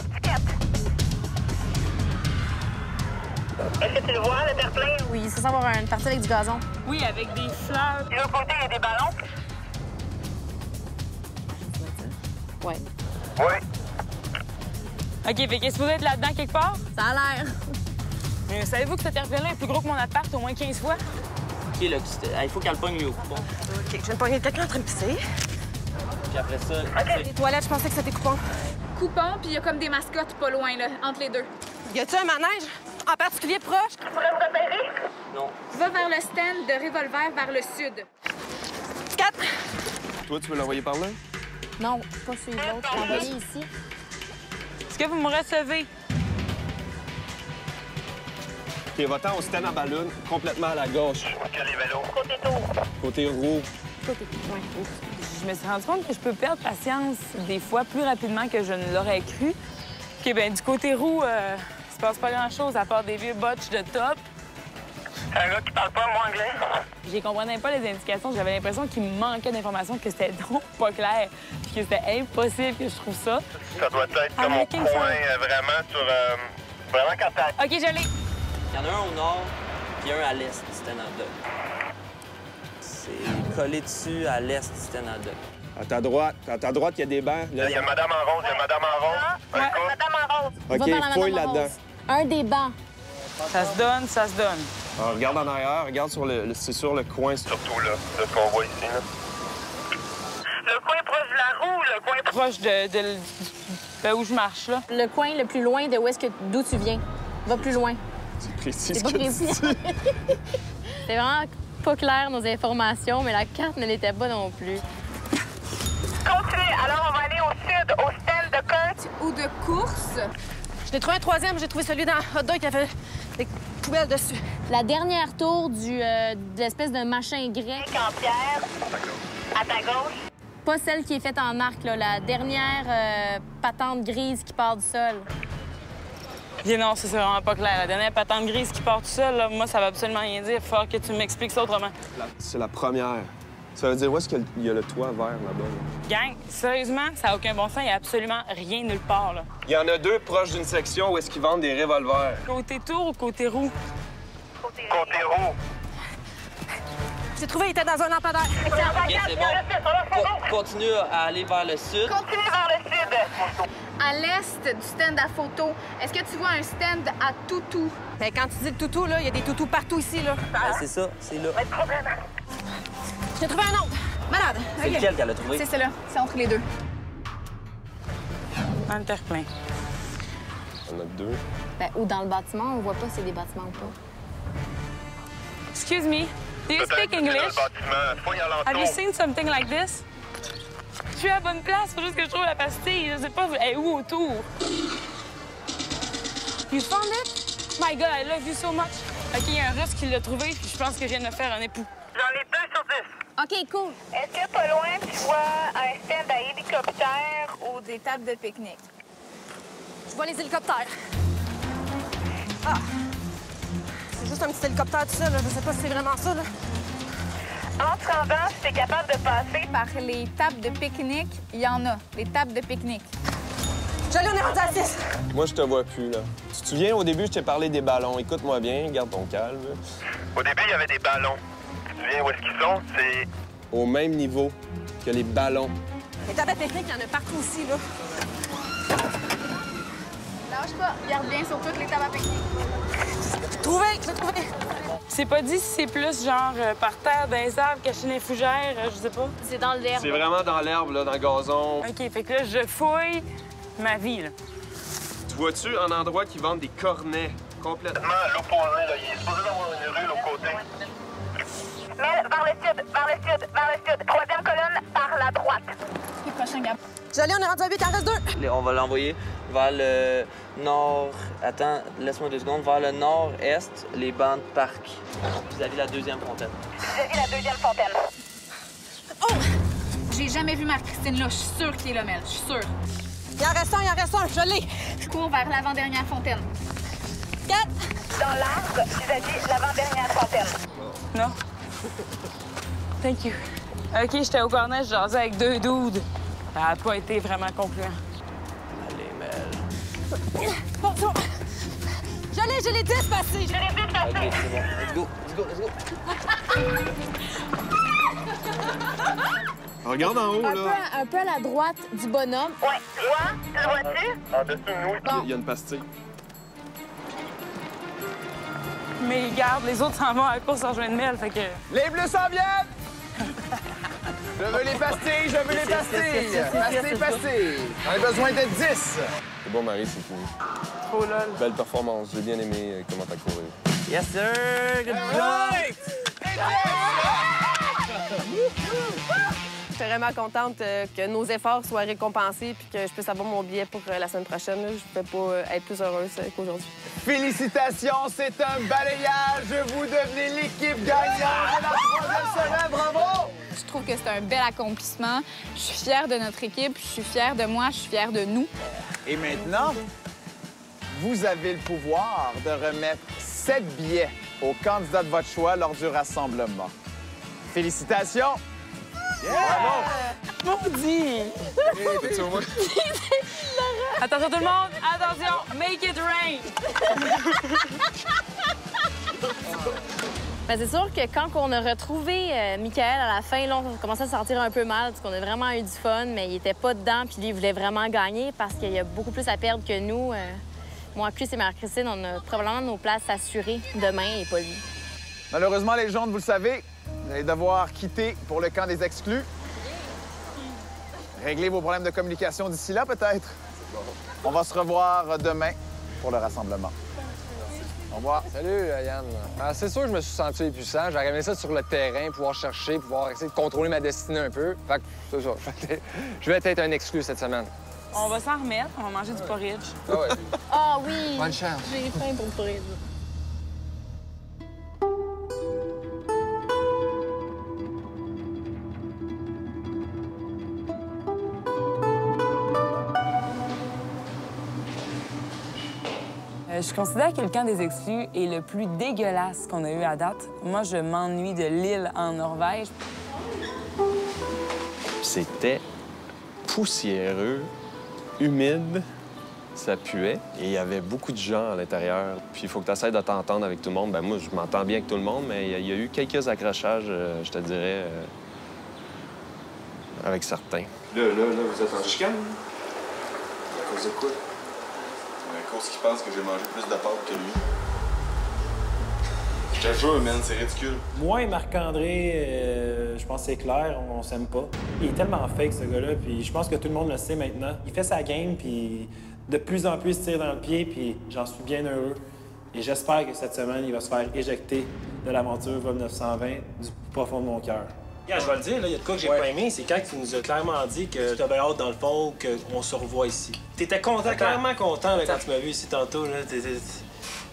Est-ce que tu le vois, le terre-plein? Oui, ça semble avoir une partie avec du gazon. Oui, avec des fleurs. De l'autre côté, il y a des ballons. Ouais. Oui. OK, fait qu'elle est supposée être là-dedans quelque part? Ça a l'air. Mais savez-vous que ce terre-plein-là est plus gros que mon appart au moins 15 fois? OK, là, il faut qu'elle pogne lui au coupon. OK, je viens de pogner quelqu'un en train de pisser. Puis après ça... OK, les toilettes, je pensais que c'était coupon. Coupon, puis il y a comme des mascottes pas loin, là, entre les deux. Y a-tu un manège en particulier proche? Tu pourrais me repérer? Non. Va vers le stand de revolver vers le sud. 4. Toi, tu veux l'envoyer par là? Non, pas sur l'autre. Je vais l'envoyer ici. Est-ce que vous me recevez? OK, va-t'en au stand à ballon, complètement à la gauche. OK, les vélos. Côté tour. Côté roue. Je me suis rendu compte que je peux perdre patience des fois plus rapidement que je ne l'aurais cru. OK, bien, du côté roue, il se passe pas grand-chose à part des vieux botches de top. Un gars qui parle pas moi anglais. Je comprenais pas les indications. J'avais l'impression qu'il me manquait d'informations, que c'était donc pas clair, puis que c'était impossible que je trouve ça. Ça doit être comme au point, vraiment sur... vraiment quand t'as... OK, je l'ai. Il y en a un au nord, puis un à l'est du stand-up. C'est collé dessus à l'est du stand-up. À ta droite, il y a des bancs. Là, il y a Madame en rose, il y a Madame en rose. Ouais, Madame en rose. OK, fouille là-dedans. Un des bancs. Ça se donne, ça se donne. Alors, regarde en arrière, regarde sur le c'est sur le coin. Surtout là, de ce qu'on voit ici. Là. Le coin proche de la roue, le coin proche de où je marche, là. Le coin le plus loin de d'où tu viens. Va plus loin. C'est précis. C'est pas précis. C'est vraiment pas clair, nos informations, mais la carte ne l'était pas non plus. Continuez. Alors, on va aller au sud, au stand de course ou de course. Je l'ai trouvé un troisième, j'ai trouvé celui dans hot dog qui avait des poubelles dessus. La dernière tour de l'espèce de machin grec. En pierre, à ta gauche. Pas celle qui est faite en arc, là, la dernière patente grise qui part du sol. Et non, ça, c'est vraiment pas clair. La dernière patente grise qui part tout seul, là, moi, ça va absolument rien dire. Il faut que tu m'expliques ça autrement. C'est la première. Ça veut dire où est-ce qu'il y a le toit vert là-bas? Là? Gang, sérieusement, ça n'a aucun bon sens. Il n'y a absolument rien nulle part, là. Il y en a deux proches d'une section où est-ce qu'ils vendent des revolvers. Côté tour ou côté roue? Côté roue. J'ai trouvé, il était dans un lampadaire. OK, c'est bon. Continue à aller vers le sud. Continue vers le sud. À l'est du stand à photo, est-ce que tu vois un stand à toutou? Ben, quand tu dis le toutou, là, il y a des toutous partout ici, là. Ben, c'est ça, c'est là. J'ai trouvé un autre. Malade. C'est lequel qu'elle a trouvé? C'est celui-là. C'est entre les deux. Dans le terre-plein. On en a deux. Ben, ou dans le bâtiment, on voit pas si c'est des bâtiments ou pas. Excuse me. Do you speak English? Have you seen something like this? Je suis à la bonne place, faut juste que je trouve la pastille. Je sais pas, elle est où autour? You found it? My God, I love you so much. OK, il y a un Russe qui l'a trouvé, puis je pense que je viens de me faire un époux. J'en ai 2 sur 10. OK, cool. Est-ce que pas loin, tu vois un stand à hélicoptère ou des tables de pique-nique? Je vois les hélicoptères. Ah! C'est juste un petit hélicoptère tout seul, là. Je sais pas si c'est vraiment ça, là. En te rendant, si t'es capable de passer par les tables de pique-nique, il y en a, les tables de pique-nique. J'allais, on est rendu à 6. Moi, je te vois plus, là. Tu te souviens, au début, je t'ai parlé des ballons. Écoute-moi bien, garde ton calme. Au début, il y avait des ballons. Tu te souviens où est-ce qu'ils sont? C'est... Au même niveau que les ballons. Les tables techniques, il y en a partout aussi, là. Lâche pas, regarde bien sur toutes les tables à pique-nique. J'ai trouvé! C'est pas dit si c'est plus genre par terre, dans les arbres, caché dans les fougères, je sais pas. C'est dans l'herbe. C'est vraiment dans l'herbe, là, dans le gazon. OK, fait que là, je fouille ma vie, là. Tu vois-tu un endroit qui vend des cornets complètement? À l'opposé, là. Il est supposé d'avoir une rue, l'autre côté. Mel, vers le sud, vers le sud, vers le sud. Troisième colonne, par la droite. Les prochains gars. Jolie, on est rendu à 8, il en reste 2. On va l'envoyer vers le nord... Attends, laisse-moi 2 secondes. Vers le nord-est, les bancs de parc. Vis-à-vis la deuxième fontaine. Vis-à-vis la deuxième fontaine. Oh! J'ai jamais vu Marie-Christine là. Je suis sûre qu'il est là, Mel. Je suis sûre. Il en reste un, je l'ai. Je cours vers l'avant-dernière fontaine. 4. Dans l'arbre, vis-à-vis l'avant-dernière fontaine. Non. Thank you. OK, j'étais au cornet, je jasais avec 2 dudes. Ça n'a pas été vraiment concluant. Allez, Mel. Bon, c'est bon. Je l'ai 10 passé. Je l'ai 10 passé. OK, c'est bon. Let's go, let's go, let's go. Regarde en haut, là. Un peu à la droite du bonhomme. Ouais, tu le vois-tu? En dessous de nous. Il y a une pastille. Mais garde, les autres s'en vont à la course en rejoindre Mel, fait que... Les bleus s'en viennent! Je veux les pastilles, je veux les pastilles! Pastilles! J'en ai besoin de 10! C'est bon, Marie, c'est fini. Trop lol. Belle performance. J'ai bien aimé comment t'as couru. Yes, sir! Good job! Je suis vraiment contente que nos efforts soient récompensés puis que je puisse avoir mon billet pour la semaine prochaine. Je ne peux pas être plus heureuse qu'aujourd'hui. Félicitations, c'est un balayage! Vous devenez l'équipe gagnante de la 3e semaine, bravo! Je trouve que c'est un bel accomplissement. Je suis fière de notre équipe, je suis fière de moi, je suis fière de nous. Et maintenant, vous avez le pouvoir de remettre 7 billets aux candidats de votre choix lors du rassemblement. Félicitations! Bravo! Maudit! Attention tout le monde, attention, make it rain! Ben, c'est sûr que quand on a retrouvé Michael à la fin, là, on commençait à se sentir un peu mal, parce qu'on a vraiment eu du fun, mais il était pas dedans, puis lui, il voulait vraiment gagner parce qu'il y a beaucoup plus à perdre que nous. Moi, Chris et Marie-Christine, on a probablement nos places assurées demain et pas lui. Malheureusement, les jaunes, vous le savez, vous allez devoir quitter pour le camp des exclus. Réglez vos problèmes de communication d'ici là, peut-être. On va se revoir demain pour le rassemblement. Au revoir. Salut, Yann. C'est sûr que je me suis senti épuisant. J'aurais aimé ça sur le terrain, pouvoir chercher, pouvoir essayer de contrôler ma destinée un peu. Fait que c'est ça. Je vais être un exclu cette semaine. On va s'en remettre, on va manger du porridge. Ah ouais. Ah oui! Bonne chance. J'ai faim pour le porridge. Je considère que le camp des exclus est le plus dégueulasse qu'on a eu à date. Moi, je m'ennuie de l'île en Norvège. C'était poussiéreux, humide, ça puait. Et il y avait beaucoup de gens à l'intérieur. Puis il faut que tu essaies de t'entendre avec tout le monde. Ben moi, je m'entends bien avec tout le monde, mais il y a eu quelques accrochages, je te dirais, avec certains. Là, vous êtes en chicane? À cause de quoi? À cause qu'il pense que j'ai mangé plus de pâtes que lui. Je te jure, man, c'est ridicule. Moi et Marc-André, je pense que c'est clair, on s'aime pas. Il est tellement fake, ce gars-là, puis je pense que tout le monde le sait maintenant. Il fait sa game, puis de plus en plus, il se tire dans le pied, puis j'en suis bien heureux. Et j'espère que cette semaine, il va se faire éjecter de l'aventure Vol 920 du profond de mon cœur. Yeah, je vais le dire, il y a de quoi que j'ai pas aimé, c'est quand tu nous as clairement dit que tu avais hâte, dans le fond, qu'on se revoit ici. T'étais content, clairement content là, quand tu m'as vu ici tantôt. Tu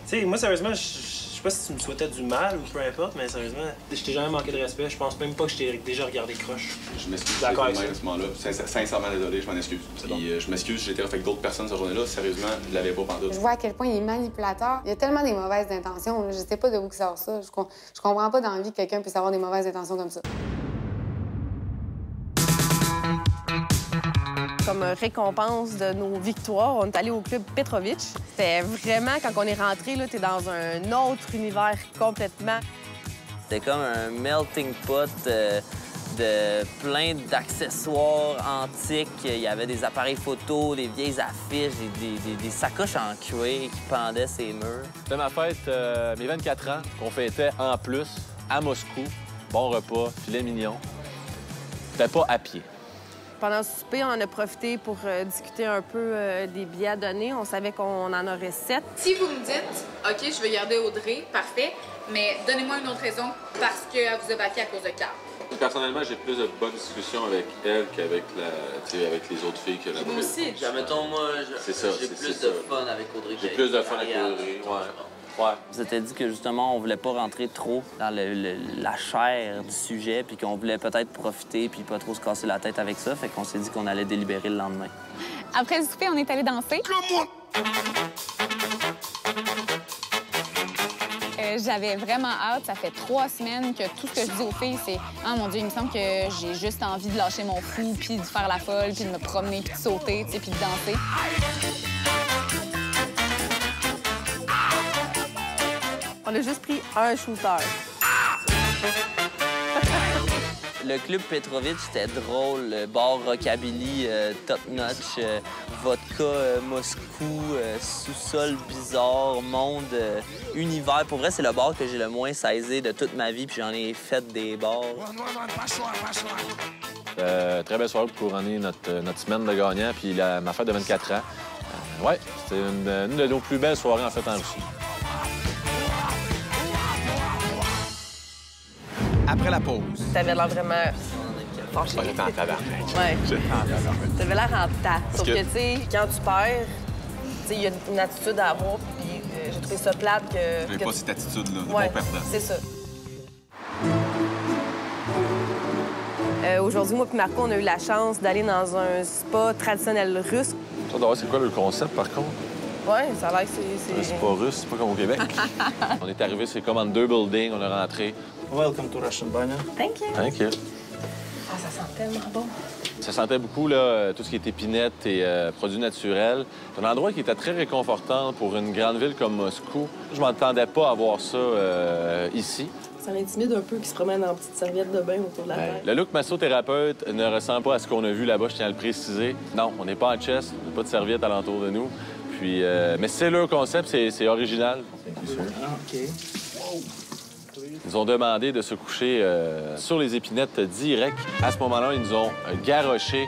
sais, moi, sérieusement, je sais pas si tu me souhaitais du mal ou peu importe, mais sérieusement, je t'ai jamais manqué de respect. Je pense même pas que je t'ai déjà regardé croche. Je m'excuse D'accord à ce moment-là. Sincèrement désolé, je m'en excuse. Puis je m'excuse, j'étais avec d'autres personnes cette journée-là. Sérieusement, je l'avais pas pantoute. Je vois à quel point il est manipulateur. Il y a tellement des mauvaises intentions. Je sais pas de où que sort ça. Je comprends pas dans la vie que quelqu'un puisse avoir des mauvaises intentions comme ça. Comme récompense de nos victoires, on est allé au club Petrovic. C'était vraiment, quand on est rentré, t'es dans un autre univers complètement. C'était comme un melting pot de plein d'accessoires antiques. Il y avait des appareils photo, des vieilles affiches, des sacoches en cuir qui pendaient ces murs. C'était ma fête, mes 24 ans, qu'on fêtait en plus à Moscou. Bon repas, filet mignon. C'était pas à pied. Pendant le souper, on en a profité pour discuter un peu des billets à donner. On savait qu'on en aurait 7. Si vous me dites, OK, je vais garder Audrey, parfait, mais donnez-moi une autre raison parce qu'elle vous a baqué à cause de Carl. Personnellement, j'ai plus de bonnes discussions avec elle qu'avec avec les autres filles que la Moi aussi. Mettons, moi, j'ai plus de fun avec Audrey. J'ai plus de fun avec Audrey, ouais. On s'était dit que justement, on voulait pas rentrer trop dans la chair du sujet, puis qu'on voulait peut-être profiter, puis pas trop se casser la tête avec ça. Fait qu'on s'est dit qu'on allait délibérer le lendemain. Après le souper, on est allé danser. J'avais vraiment hâte. Ça fait 3 semaines que tout ce que je dis aux filles, c'est « Ah, mon Dieu, il me semble que j'ai juste envie de lâcher mon fou, puis de faire la folle, puis de me promener, puis de sauter, tu sais, puis de danser. » On a juste pris un shooter. Le club Petrovic, c'était drôle. Le bar rockabilly, top-notch, vodka, Moscou, sous-sol bizarre, monde, univers. Pour vrai, c'est le bar que j'ai le moins saisi de toute ma vie, puis j'en ai fait des bars. Très belle soirée pour couronner notre semaine de gagnant, puis ma fête de 24 ans. Ouais, c'était une de nos plus belles soirées, en fait, en Russie. Après la pause. T'avais l'air vraiment fâché. J'étais en tabarnak. Ouais. T'avais l'air en tas. Sauf que, que tu sais, quand tu perds, tu sais, il y a une attitude à avoir, puis j'ai trouvé ça plate que... J'avais pas cette attitude-là, de ouais, bon perdant. C'est ça. Aujourd'hui, moi et Marco, on a eu la chance d'aller dans un spa traditionnel russe. Ça, d'ailleurs, c'est quoi le concept, par contre? Oui, ça a l'air que c'est... Un spa russe, c'est pas comme au Québec. On est arrivé, c'est comme en 2 buildings, on est rentré. Welcome to Russian Banya. Thank you. Thank you. Ah, ça sent tellement bon. Ça sentait beaucoup, là, tout ce qui est épinettes et produits naturels. C'est un endroit qui était très réconfortant pour une grande ville comme Moscou. Je m'attendais pas à voir ça ici. Ça m'intimide un peu qu'ils se promènent en petite serviette de bain autour de la tête. Le look massothérapeute ne ressemble pas à ce qu'on a vu là-bas, je tiens à le préciser. Non, on n'est pas en chest, on n'a pas de serviette alentour de nous. Puis, mais c'est leur concept, c'est original. OK. Ils nous ont demandé de se coucher sur les épinettes direct. À ce moment-là, ils nous ont garroché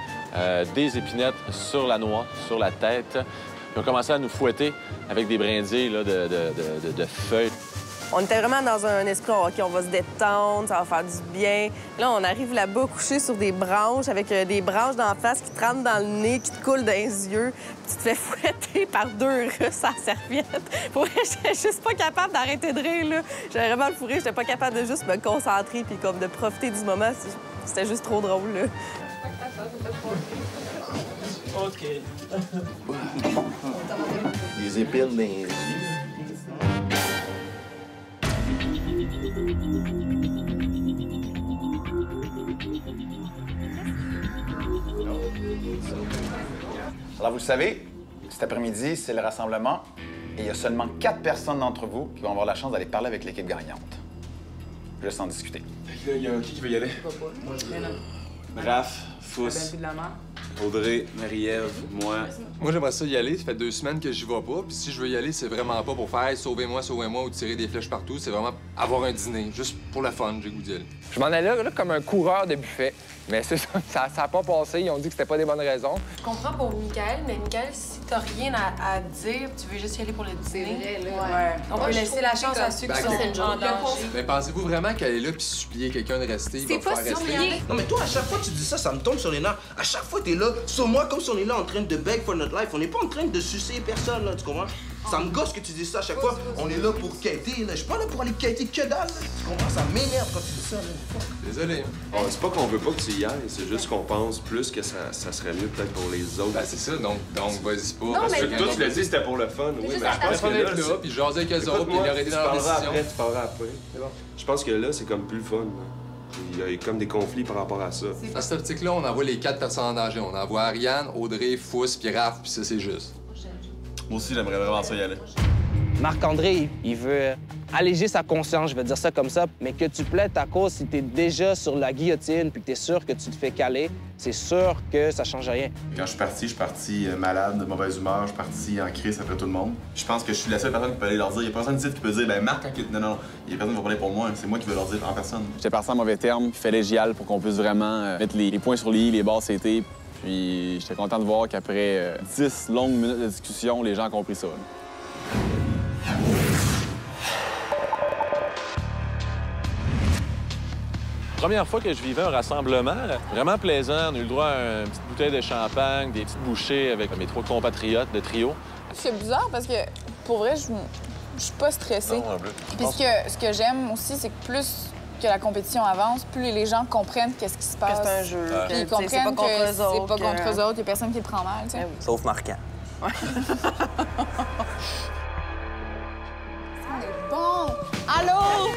des épinettes sur la noix, sur la tête. Ils ont commencé à nous fouetter avec des brindilles là, de feuilles. On était vraiment dans un esprit, OK, on va se détendre, ça va faire du bien. Là, on arrive là-bas couché sur des branches, avec des branches d'en face qui te rentrent dans le nez, qui te coulent dans les yeux. Puis tu te fais fouetter par 2 Russes à serviette. Pour vrai, j'étais juste pas capable d'arrêter de rire, là. J'avais vraiment le fourré, j'étais pas capable de juste me concentrer puis comme de profiter du moment. C'était juste trop drôle, là. OK. Des épines dans les yeux. Alors, vous le savez, cet après-midi, c'est le rassemblement et il y a seulement 4 personnes d'entre vous qui vont avoir la chance d'aller parler avec l'équipe gagnante. Juste en discuter. Il y a qui veut y aller? Raph, Fouss, Audrey, Marie-Ève, moi. Moi, j'aimerais ça y aller. Ça fait 2 semaines que j'y vais pas. Puis si je veux y aller, c'est vraiment pas pour faire hey, sauvez-moi, sauvez-moi ou tirer des flèches partout. C'est vraiment avoir un dîner, juste pour le fun, j'ai goût d'y aller. Je m'en allais là comme un coureur de buffet. Mais c'est ça a pas passé. Ils ont dit que c'était pas des bonnes raisons. Je comprends pour Michael, mais Michael, si t'as rien à dire, tu veux juste y aller pour le dîner. Ouais. On peut laisser la chance à ceux qui sont en danger. Mais pensez-vous vraiment qu'elle est là puis supplier quelqu'un de rester, il va faire rester? Non, mais toi, à chaque fois que tu dis ça, ça me tombe sur les nerfs. À chaque fois, t'es là, sur moi, comme si on est là en train de beg for notre life. On n'est pas en train de sucer personne, là, tu comprends? Ça me gosse que tu dis ça à chaque fois. On est là pour quêter, là. Je suis pas là pour aller quêter que dalle, là. Tu comprends? Ça m'énerve quand tu dis ça, là. Désolé. C'est pas qu'on veut pas que tu y ailles, c'est juste qu'on pense plus que ça serait mieux peut-être pour les autres. Ben, c'est ça, donc vas-y pas. Non, parce que toi, tu l'as dit, c'était pour le fun. Oui, mais je pense que là, puis jaser avec eux autres, puis leur aider dans leur décision. Tu parleras après. Je pense que là, c'est comme plus le fun. Il y a comme des conflits par rapport à ça. Dans cette optique-là, on envoie les 4 personnes en danger. On envoie Ariane, Audrey, Fouss, puis Raph, puis ça, c'est juste. Moi aussi, j'aimerais vraiment ça y aller. Marc-André, il veut alléger sa conscience, je vais dire ça comme ça, mais que tu plaides ta cause si t'es déjà sur la guillotine puis que t'es sûr que tu te fais caler, c'est sûr que ça change rien. Quand je suis parti malade, de mauvaise humeur, je suis parti en crise après tout le monde. Je pense que je suis la seule personne qui peut aller leur dire. Il y a personne ici qui peut dire, ben Marc, non, il y a personne qui va parler pour moi, c'est moi qui vais leur dire en personne. J'étais parti en mauvais terme, il fallait que j'y aille pour qu'on puisse vraiment mettre les points sur les i, les barres c'était. Puis j'étais content de voir qu'après 10 longues minutes de discussion, les gens ont compris ça. Première fois que je vivais un rassemblement, vraiment plaisant. On a eu le droit à une petite bouteille de champagne, des petites bouchées avec mes 3 compatriotes de trio. C'est bizarre parce que, pour vrai, je suis pas stressée. Non, Puis ce que j'aime aussi, c'est que plus que la compétition avance, plus les gens comprennent qu'est-ce qui se passe. Que c'est un jeu. Puis ils comprennent c'est pas contre eux que c'est autres, pas contre eux autres, il y a personne qui le prend mal, tu sais. Sauf marquant. On est bon! Allô?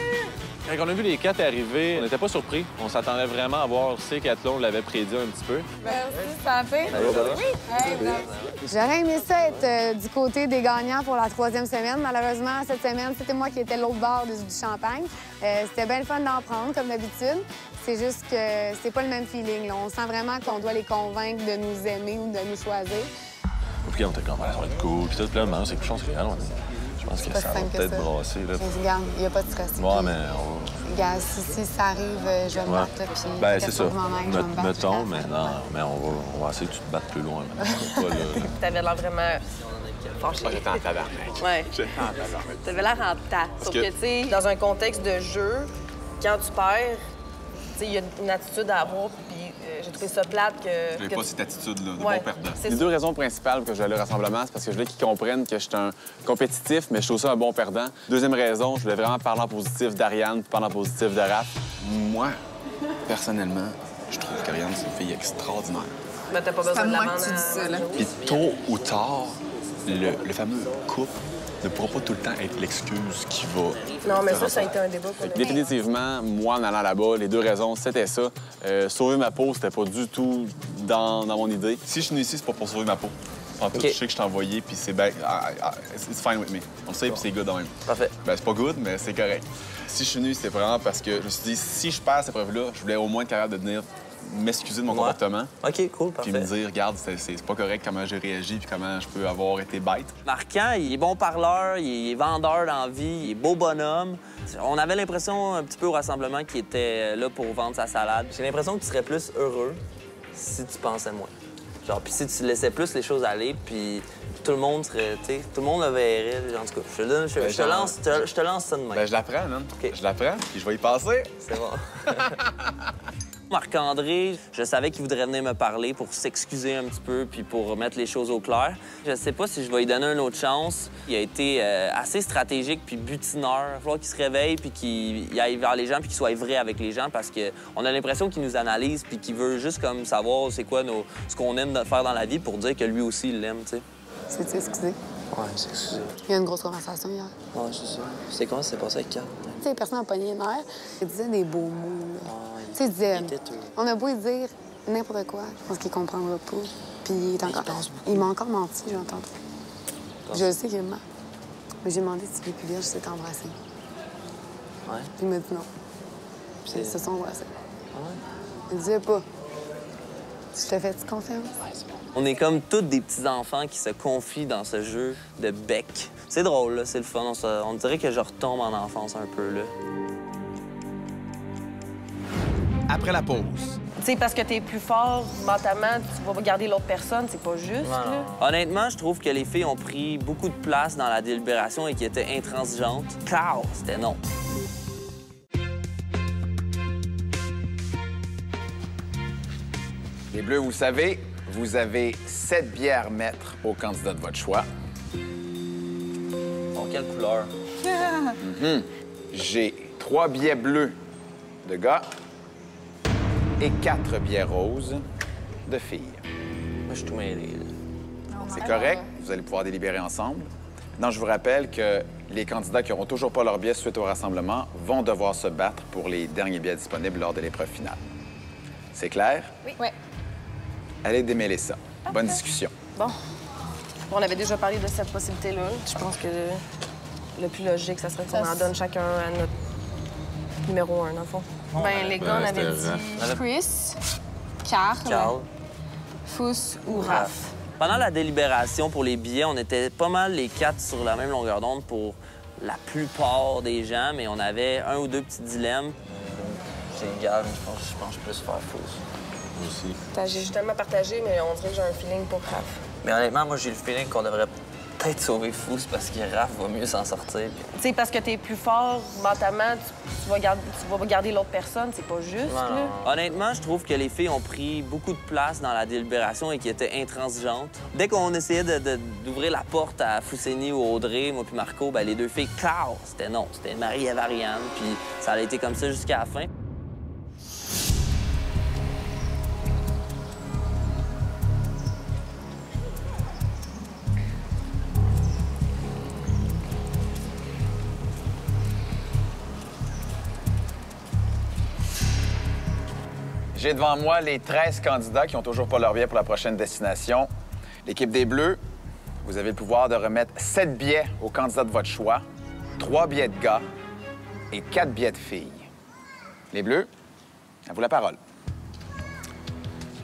Quand on a vu les 4 arriver, on n'était pas surpris. On s'attendait vraiment à voir ces 4-là, on l'avait prédit un petit peu. Merci, Santé. Oui. Hey, J'aurais aimé ça être du côté des gagnants pour la 3e semaine. Malheureusement, cette semaine, c'était moi qui étais l'autre bord du champagne. C'était bien le fun d'en prendre, comme d'habitude. C'est juste que c'est pas le même feeling. Là. On sent vraiment qu'on doit les convaincre de nous aimer ou de nous choisir. Puis on était comme, ça va être cool. Puis tout, là, non, c'est plus chance réelle. Je pense que ça va peut-être brasser. Là. Regarde, il n'y a pas de stress. Ouais, mais on va... Regarde, si ça arrive, je vais me battre, là, puis... Ben, c'est ça. Mettons, mais non, mais on va essayer que tu te battes plus loin. T'avais l'air vraiment fâché. J'étais en tabarnak. Ouais. J'étais en tabarnak. T'avais l'air en tas. Sauf que, tu sais, dans un contexte de jeu, quand tu perds, tu sais, il y a une attitude à avoir, puis j'ai trouvé ça plate que... J'avais pas cette attitude-là, de Ouais, bon perdant. Les 2 raisons principales pour que je vais aller au rassemblement, c'est parce que je voulais qu'ils comprennent que je suis un compétitif, mais je suis aussi un bon perdant. Deuxième raison, je voulais vraiment parler en positif d'Ariane puis parler en positif de Raph. Moi, personnellement, je trouve qu'Ariane, c'est une fille extraordinaire. Mais t'as pas besoin de la vendre. Puis tôt ou tard, le fameux couple ne pourra pas tout le temps être l'excuse qui va... Non, mais ça a été un débat pour le... Définitivement, moi, en allant là-bas, les 2 raisons, c'était ça. Sauver ma peau, c'était pas du tout dans mon idée. Si je suis venu ici, c'est pas pour sauver ma peau. En tout, je sais que je t'ai envoyé, puis c'est bien... It's fine with me. On le sait, puis c'est good quand même. Parfait. Ben, c'est pas good, mais c'est correct. Si je suis venu, c'était vraiment parce que je me suis dit, si je perds cette preuve-là, je voulais au moins être capable de venir m'excuser de mon comportement. OK, cool, parfait. Puis me dire, regarde, c'est pas correct comment j'ai réagi, puis comment je peux avoir été bête. Marquant, il est bon parleur, il est vendeur dans la vie, il est beau bonhomme. On avait l'impression un petit peu au rassemblement qu'il était là pour vendre sa salade. J'ai l'impression que tu serais plus heureux si tu pensais moins. Genre, puis si tu laissais plus les choses aller, puis tout le monde serait, tu sais, tout le monde le verrait. En tout cas, je te lance ça de même. Ben, je l'apprends, man. OK. Je l'apprends, puis je vais y passer. C'est bon. Marc-André, je savais qu'il voudrait venir me parler pour s'excuser un petit peu puis pour remettre les choses au clair. Je sais pas si je vais lui donner une autre chance. Il a été assez stratégique puis butineur. Il va falloir qu'il se réveille puis qu'il aille vers les gens puis qu'il soit vrai avec les gens parce qu'on a l'impression qu'il nous analyse puis qu'il veut juste comme savoir c'est quoi ce qu'on aime de faire dans la vie pour dire que lui aussi, il l'aime, tu sais. C'est excusé. Ouais, c'est excusé. Il y a eu une grosse conversation hier. Ouais, c'est ça. C'est comment ça s'est passé avec Carl? Tu sais, personne n'a pogné les nerfs. Il disait des beaux mots, là. Tu sais, il disait... On a beau lui dire n'importe quoi, je pense qu'il comprendra pas. Puis il m'a encore menti, j'ai entendu. Je sais qu'il ment. Mais j'ai demandé si les plus vierges s'étaient embrassés. Ouais. Puis il m'a dit non. Puis ils se sont embrassés. Ouais. Il disait pas. Tu te fais-tu confiance? On est comme tous des petits-enfants qui se confient dans ce jeu de bec. C'est drôle, là, c'est le fun. On dirait que je retombe en enfance un peu, là. Après la pause. Tu sais, parce que t'es plus fort mentalement, tu vas regarder l'autre personne, c'est pas juste, là. Honnêtement, je trouve que les filles ont pris beaucoup de place dans la délibération et qui étaient intransigeantes. Carl, c'était non. Les Bleus, vous savez, vous avez 7 billets à remettre au candidat de votre choix. En quelle couleur? J'ai 3 billets bleus de gars et 4 billets roses de filles. Moi, je suis tout mêlé. C'est correct, vous allez pouvoir délibérer ensemble. Non, je vous rappelle que les candidats qui n'auront toujours pas leur billet suite au rassemblement vont devoir se battre pour les derniers billets disponibles lors de l'épreuve finale. C'est clair? Oui. Allez démêler ça. Bonne discussion. Bon. On avait déjà parlé de cette possibilité-là. Je pense que le plus logique, ça serait qu'on en donne chacun à notre numéro 1, dans le fond. Ben, les gars, on avait dit Chris, Carl, Fous ou Raph. Pendant la délibération pour les billets, on était pas mal les 4 sur la même longueur d'onde pour la plupart des gens, mais on avait un ou deux petits dilemmes. C'est égal, je pense que je peux plus faire Fous. Aussi. J'ai justement partagé, mais on dirait que j'ai un feeling pour Raph. Mais honnêtement, moi, j'ai le feeling qu'on devrait peut-être sauver Fous parce que Raph va mieux s'en sortir. Tu sais, parce que t'es plus fort mentalement, tu vas garder l'autre personne, c'est pas juste, là. Honnêtement, je trouve que les filles ont pris beaucoup de place dans la délibération et qui étaient intransigeantes. Dès qu'on essayait d'ouvrir la porte à Fousseni ou Audrey, moi puis Marco, ben les deux filles, claro, c'était non. C'était Marie-Ève Ariane, puis ça a été comme ça jusqu'à la fin. J'ai devant moi les 13 candidats qui n'ont toujours pas leur billet pour la prochaine destination. L'équipe des Bleus, vous avez le pouvoir de remettre 7 billets aux candidats de votre choix, 3 billets de gars et 4 billets de filles. Les Bleus, à vous la parole.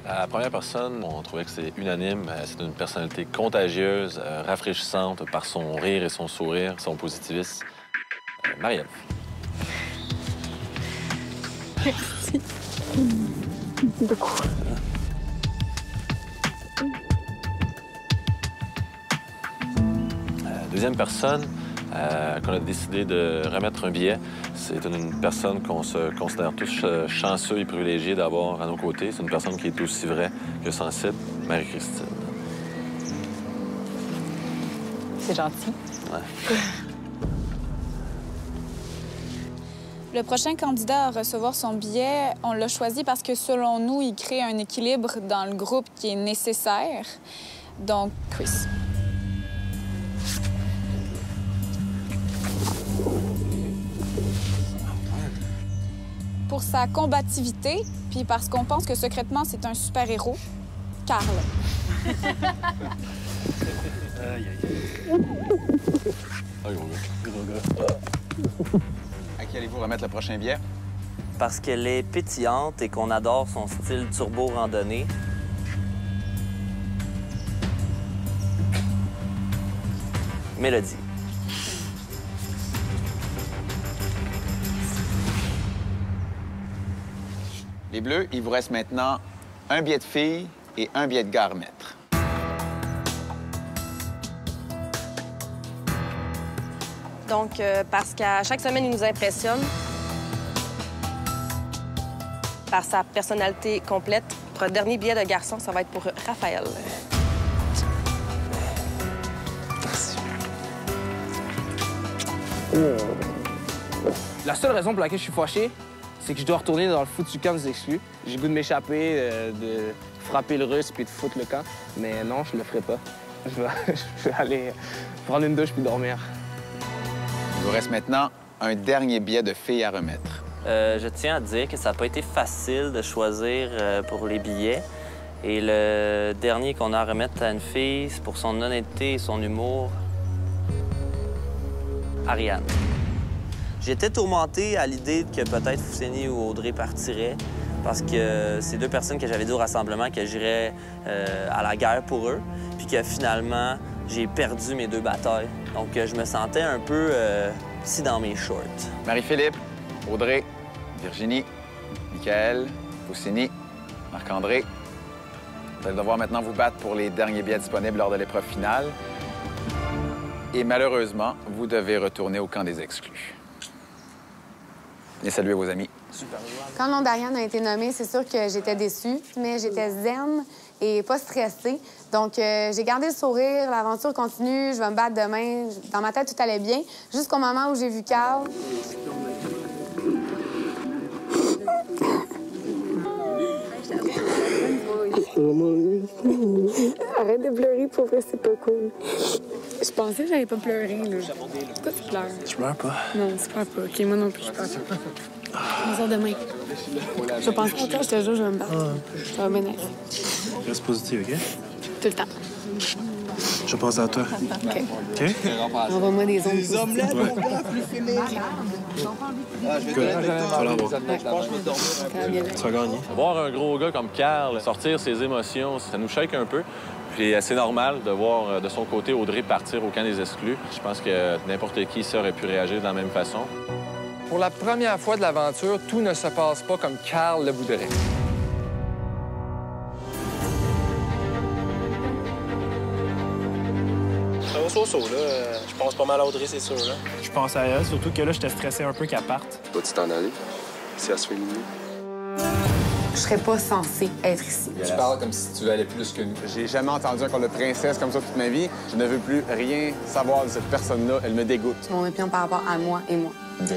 La première personne, on trouvait que c'est unanime. C'est une personnalité contagieuse, rafraîchissante par son rire et son sourire, son positivisme. Marie-Ève. Merci. Beaucoup. Deuxième personne qu'on a décidé de remettre un billet, c'est une personne qu'on se considère tous chanceux et privilégiés d'avoir à nos côtés. C'est une personne qui est aussi vraie que sensible, Marie-Christine. C'est gentil. Ouais. Le prochain candidat à recevoir son billet, on l'a choisi parce que, selon nous, il crée un équilibre dans le groupe qui est nécessaire. Donc, Chris. Pour sa combativité, puis parce qu'on pense que secrètement, c'est un super-héros, Carl. À qui allez-vous remettre le prochain billet? Parce qu'elle est pétillante et qu'on adore son style turbo-randonnée. Mélodie. Les Bleus, il vous reste maintenant un billet de filles et un billet de gars à remettre. Donc, parce qu'à chaque semaine, il nous impressionne par sa personnalité complète. Pour le dernier billet de garçon, ça va être pour Raphaël. La seule raison pour laquelle je suis fâché, c'est que je dois retourner dans le foutu camp des exclus. J'ai le goût de m'échapper, de frapper le russe puis de foutre le camp. Mais non, je le ferai pas. Je vais aller prendre une douche puis dormir. Il vous reste maintenant un dernier billet de filles à remettre. Je tiens à dire que ça n'a pas été facile de choisir pour les billets. Et le dernier qu'on a à remettre à une fille, c'est pour son honnêteté et son humour, Ariane. J'étais tourmenté à l'idée que peut-être Fousseni ou Audrey partiraient parce que c'est deux personnes que j'avais dit au rassemblement que j'irais à la guerre pour eux, puis que finalement, j'ai perdu mes deux batailles. Donc, je me sentais un peu si dans mes shorts. Marie-Philippe, Audrey, Virginie, Michael, Fousseni, Marc-André. Vous allez devoir maintenant vous battre pour les derniers billets disponibles lors de l'épreuve finale. Et malheureusement, vous devez retourner au camp des exclus. Et saluez vos amis. Super. Quand le nom d'Ariane a été nommé, c'est sûr que j'étais déçue, mais j'étais zen et pas stressée. Donc, j'ai gardé le sourire, l'aventure continue, je vais me battre demain. Dans ma tête, tout allait bien, jusqu'au moment où j'ai vu Carl. Arrête de pleurer, pour vrai, c'est pas cool. Je pensais que j'allais pas pleurer, là. Pourquoi tu pleures? Je pleure pas. Non, tu pleures pas. OK, moi non plus, je pleure pas. On sort demain. Je pense pas encore, je te jure, je vais me battre. Ça va bien aller. Reste positif, OK? Tout le temps. Je pense à toi. OK. OK? Envoie-moi des ondes. Des omelettes, mon gars, plus fini. Ah, je vais te donner avec toi. Tu vas gagner. Voir un gros gars comme Carl sortir ses émotions, ça nous shake un peu. Puis c'est normal de voir de son côté Audrey partir au camp des exclus. Je pense que n'importe qui ici aurait pu réagir de la même façon. Pour la première fois de l'aventure, tout ne se passe pas comme Carl le voudrait. Ça va so-so, là. Je pense pas mal à Audrey, c'est sûr, là. Je pense à elle, surtout que là, j'étais stressé un peu qu'elle parte. Vas-tu t'en aller si elle se fait éliminer? Je serais pas censée être ici. Tu parles comme si tu valais plus que nous. J'ai jamais entendu un corps de princesse comme ça toute ma vie. Je ne veux plus rien savoir de cette personne-là. Elle me dégoûte. Mon opinion par rapport à moi et moi. OK.